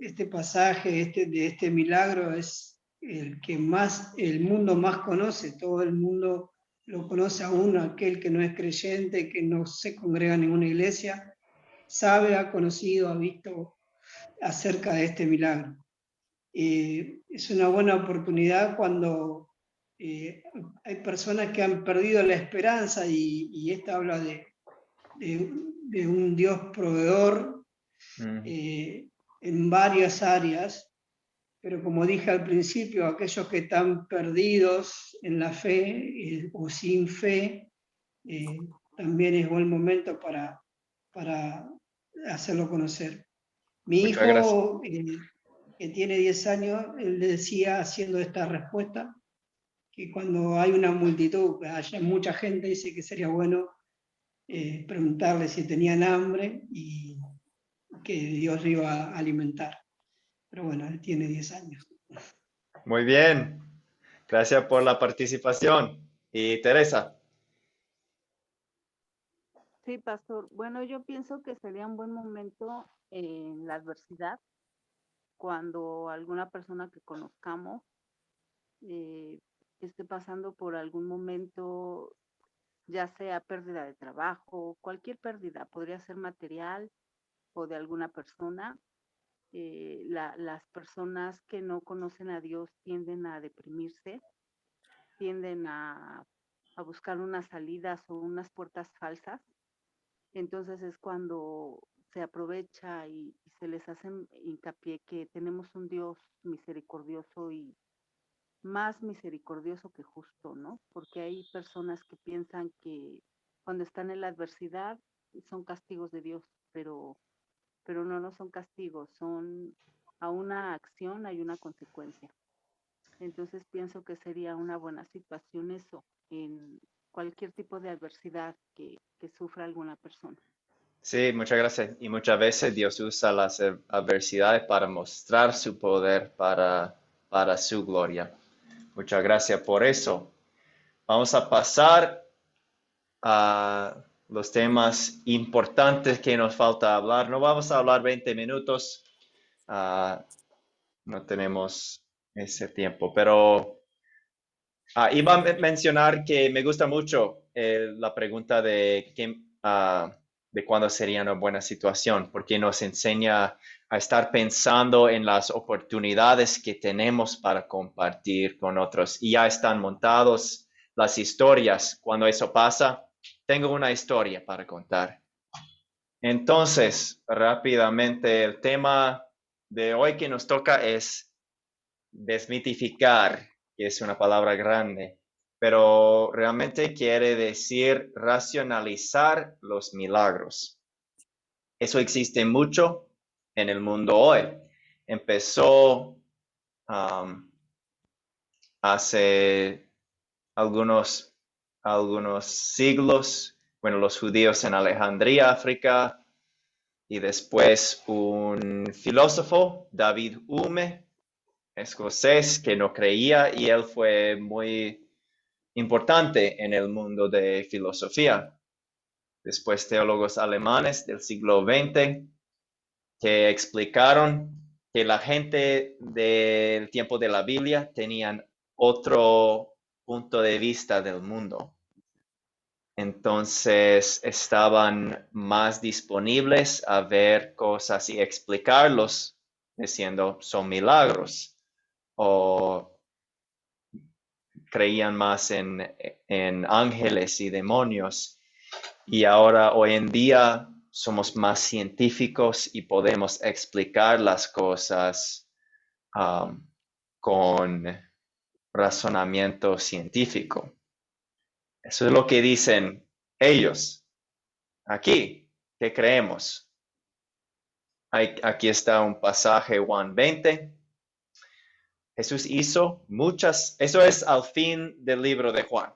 este pasaje de este milagro es el que más el mundo más conoce, todo el mundo lo conoce aún aquel que no es creyente, que no se congrega en ninguna iglesia, sabe, ha conocido, ha visto acerca de este milagro. Es una buena oportunidad cuando hay personas que han perdido la esperanza y esta habla de un Dios proveedor en varias áreas, pero como dije al principio, aquellos que están perdidos en la fe o sin fe, también es buen momento para hacerlo conocer. Mi Muchas gracias. hijo, que tiene 10 años, él le decía, haciendo esta respuesta, que cuando hay una multitud, que haya mucha gente, dice que sería bueno preguntarle si tenían hambre y que Dios lo iba a alimentar. Pero bueno, él tiene 10 años. Muy bien. Gracias por la participación. Y Teresa. Sí, pastor. Bueno, yo pienso que sería un buen momento en la adversidad, cuando alguna persona que conozcamos eh, esté pasando por algún momento, ya sea pérdida de trabajo, cualquier pérdida, podría ser material o de alguna persona. Las personas que no conocen a Dios tienden a deprimirse, tienden a buscar unas salidas o unas puertas falsas, entonces es cuando se aprovecha y se les hace hincapié que tenemos un Dios misericordioso y más misericordioso que justo, ¿no? Porque hay personas que piensan que cuando están en la adversidad son castigos de Dios, pero no son castigos, son a una acción hay una consecuencia. Entonces pienso que sería una buena situación eso, en cualquier tipo de adversidad que sufra alguna persona. Sí, muchas gracias. Y muchas veces Dios usa las adversidades para mostrar su poder para su gloria. Muchas gracias por eso. Vamos a pasar a los temas importantes que nos falta hablar. No vamos a hablar 20 minutos. No tenemos ese tiempo, pero iba a mencionar que me gusta mucho la pregunta de cuándo sería una buena situación, porque nos enseña a estar pensando en las oportunidades que tenemos para compartir con otros. Y ya están montados las historias. Cuando eso pasa, tengo una historia para contar. Entonces, rápidamente, el tema de hoy que nos toca es desmitificar, que es una palabra grande, pero realmente quiere decir racionalizar los milagros. Eso existe mucho en el mundo hoy. Empezó hace algunos siglos, bueno, los judíos en Alejandría, África, y después un filósofo, David Hume, escocés, que no creía, y él fue muy importante en el mundo de filosofía. Después teólogos alemanes del siglo XX que explicaron que la gente del tiempo de la Biblia tenían otro punto de vista del mundo. Entonces estaban más disponibles a ver cosas y explicarlos diciendo son milagros, o creían más en ángeles y demonios. Y ahora, hoy en día, somos más científicos y podemos explicar las cosas con razonamiento científico. Eso es lo que dicen ellos. Aquí, ¿qué creemos? Aquí está un pasaje, Juan 20. Jesús hizo muchas, eso es al fin del libro de Juan.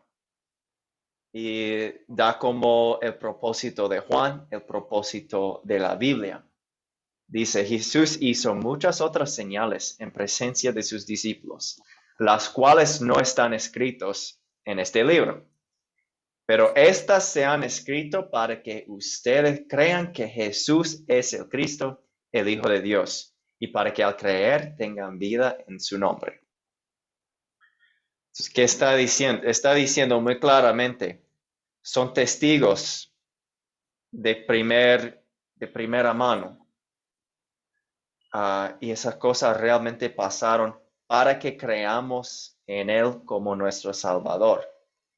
Y da como el propósito de Juan, el propósito de la Biblia. Dice, Jesús hizo muchas otras señales en presencia de sus discípulos, las cuales no están escritos en este libro. Pero estas se han escrito para que ustedes crean que Jesús es el Cristo, el Hijo de Dios, y para que al creer tengan vida en su nombre. Entonces, ¿qué está diciendo? Está diciendo muy claramente, son testigos de primera mano. Y esas cosas realmente pasaron para que creamos en Él como nuestro Salvador.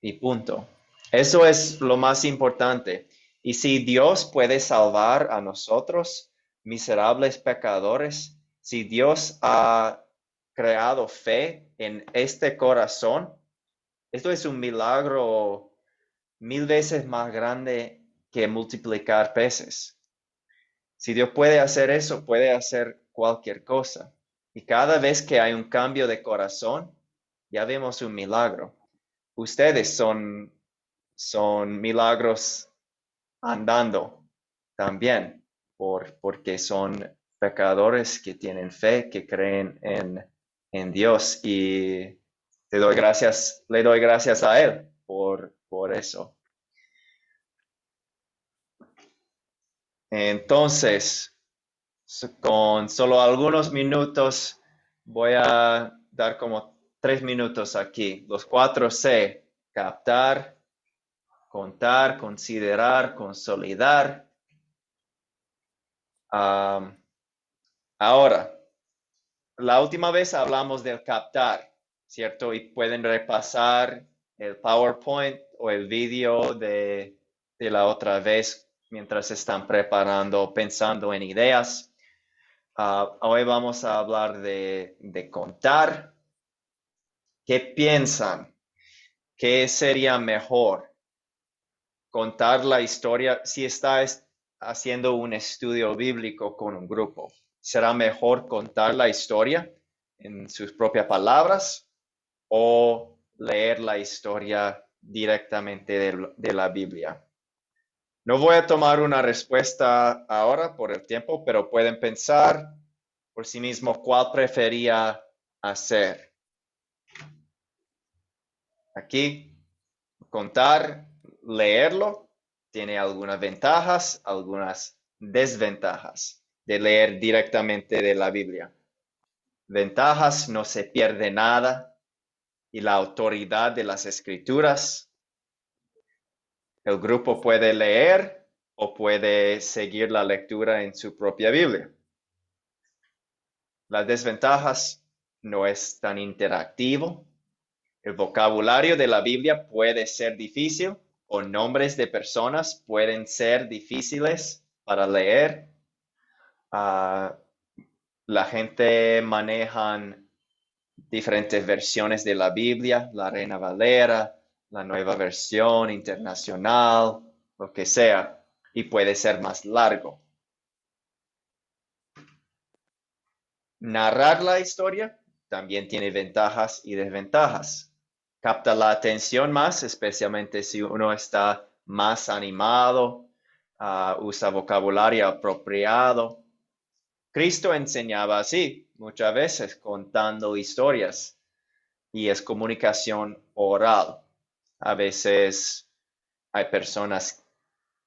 Y punto. Eso es lo más importante. Y si Dios puede salvar a nosotros, miserables pecadores, si Dios ha creado fe en este corazón, esto es un milagro 1000 veces más grande que multiplicar peces. Si Dios puede hacer eso, puede hacer cualquier cosa. Y cada vez que hay un cambio de corazón, ya vemos un milagro. Ustedes son milagros andando también, porque son pecadores que tienen fe, que creen en Dios, y le doy gracias a Él por eso. Entonces, con solo algunos minutos, voy a dar como 3 minutos aquí. Los 4C: captar, contar, considerar, consolidar. Ahora, la última vez hablamos del captar, ¿cierto? Y pueden repasar el PowerPoint o el video de la otra vez mientras están preparando, pensando en ideas. Hoy vamos a hablar de contar. ¿Qué piensan? ¿Qué sería mejor? Contar la historia, si estás haciendo un estudio bíblico con un grupo, ¿será mejor contar la historia en sus propias palabras o leer la historia directamente de la Biblia? No voy a tomar una respuesta ahora por el tiempo, pero pueden pensar por sí mismos cuál prefería hacer. Aquí, contar, leerlo, tiene algunas ventajas, algunas desventajas de leer directamente de la Biblia. Ventajas, no se pierde nada y la autoridad de las escrituras. El grupo puede leer o puede seguir la lectura en su propia Biblia. Las desventajas, no es tan interactivo. El vocabulario de la Biblia puede ser difícil o nombres de personas pueden ser difíciles para leer. La gente maneja diferentes versiones de la Biblia, la Reina Valera, la Nueva Versión Internacional, lo que sea, y puede ser más largo. Narrar la historia también tiene ventajas y desventajas. Capta la atención más, especialmente si uno está más animado, usa vocabulario apropiado. Cristo enseñaba así, muchas veces contando historias, y es comunicación oral. A veces hay personas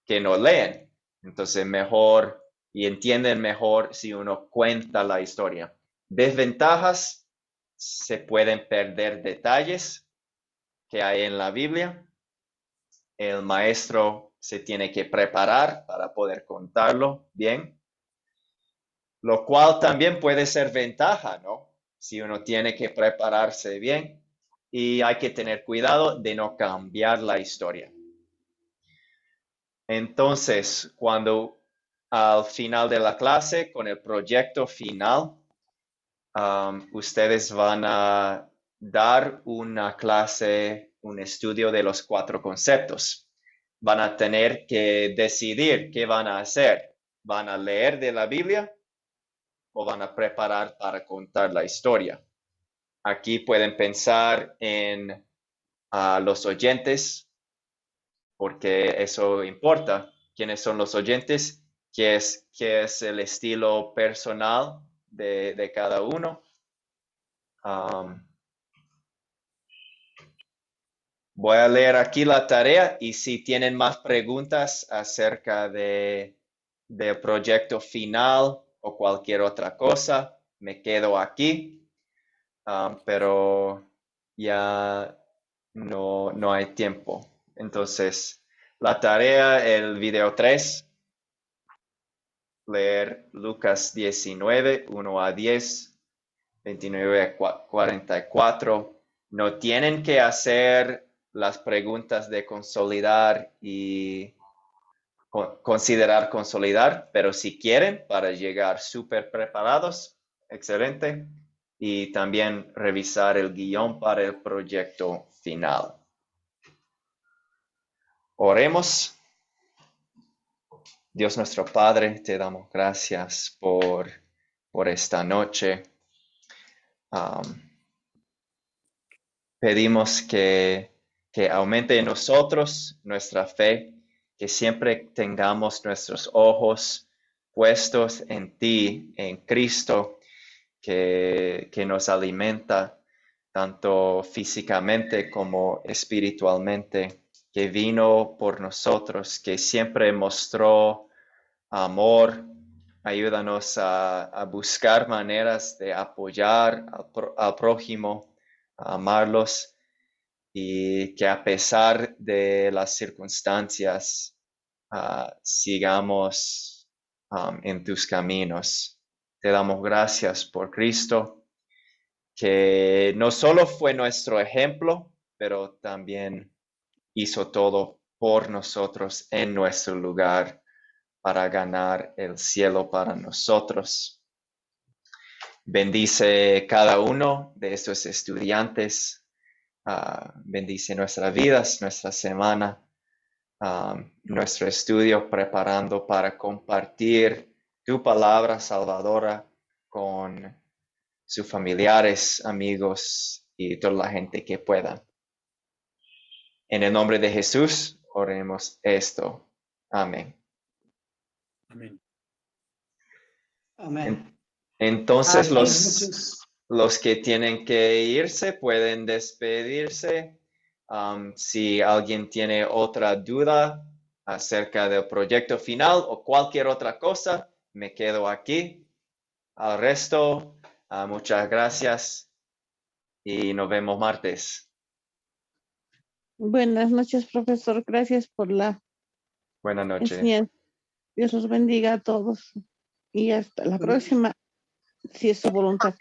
que no leen, entonces mejor y entienden mejor si uno cuenta la historia. Desventajas, se pueden perder detalles que hay en la Biblia. El maestro se tiene que preparar para poder contarlo bien, lo cual también puede ser ventaja, ¿no? Si uno tiene que prepararse bien y hay que tener cuidado de no cambiar la historia. Entonces, cuando al final de la clase, con el proyecto final, ustedes van a dar una clase, un estudio de los 4 conceptos. Van a tener que decidir qué van a hacer. ¿Van a leer de la Biblia o van a preparar para contar la historia? Aquí pueden pensar en los oyentes, porque eso importa. ¿Quiénes son los oyentes? ¿Qué es el estilo personal de cada uno? Voy a leer aquí la tarea y si tienen más preguntas acerca del proyecto final o cualquier otra cosa, me quedo aquí, pero ya no hay tiempo. Entonces, la tarea, el video 3, leer Lucas 19, 1 a 10, 29 a 44. No tienen que hacer las preguntas de consolidar y considerar consolidar, pero si quieren, para llegar súper preparados, excelente. Y también revisar el guión para el proyecto final. Oremos. Dios nuestro Padre, te damos gracias por esta noche. Pedimos que aumente en nosotros nuestra fe, que siempre tengamos nuestros ojos puestos en ti, en Cristo, que nos alimenta tanto físicamente como espiritualmente, que vino por nosotros, que siempre mostró amor. Ayúdanos a buscar maneras de apoyar al prójimo, a amarlos, y que a pesar de las circunstancias sigamos en tus caminos. Te damos gracias por Cristo, que no solo fue nuestro ejemplo, pero también hizo todo por nosotros en nuestro lugar para ganar el cielo para nosotros. Bendice cada uno de estos estudiantes. Bendice nuestras vidas, nuestra semana, nuestro estudio, preparando para compartir tu palabra salvadora con sus familiares, amigos y toda la gente que pueda. En el nombre de Jesús, oremos esto. Amén. Amén. Amén. Entonces, Amén. los que tienen que irse pueden despedirse. Si alguien tiene otra duda acerca del proyecto final o cualquier otra cosa, me quedo aquí. Al resto, muchas gracias y nos vemos martes. Buenas noches, profesor. Gracias por la Buenas noches. enseñanza. Dios los bendiga a todos. Y hasta la próxima, si es su voluntad.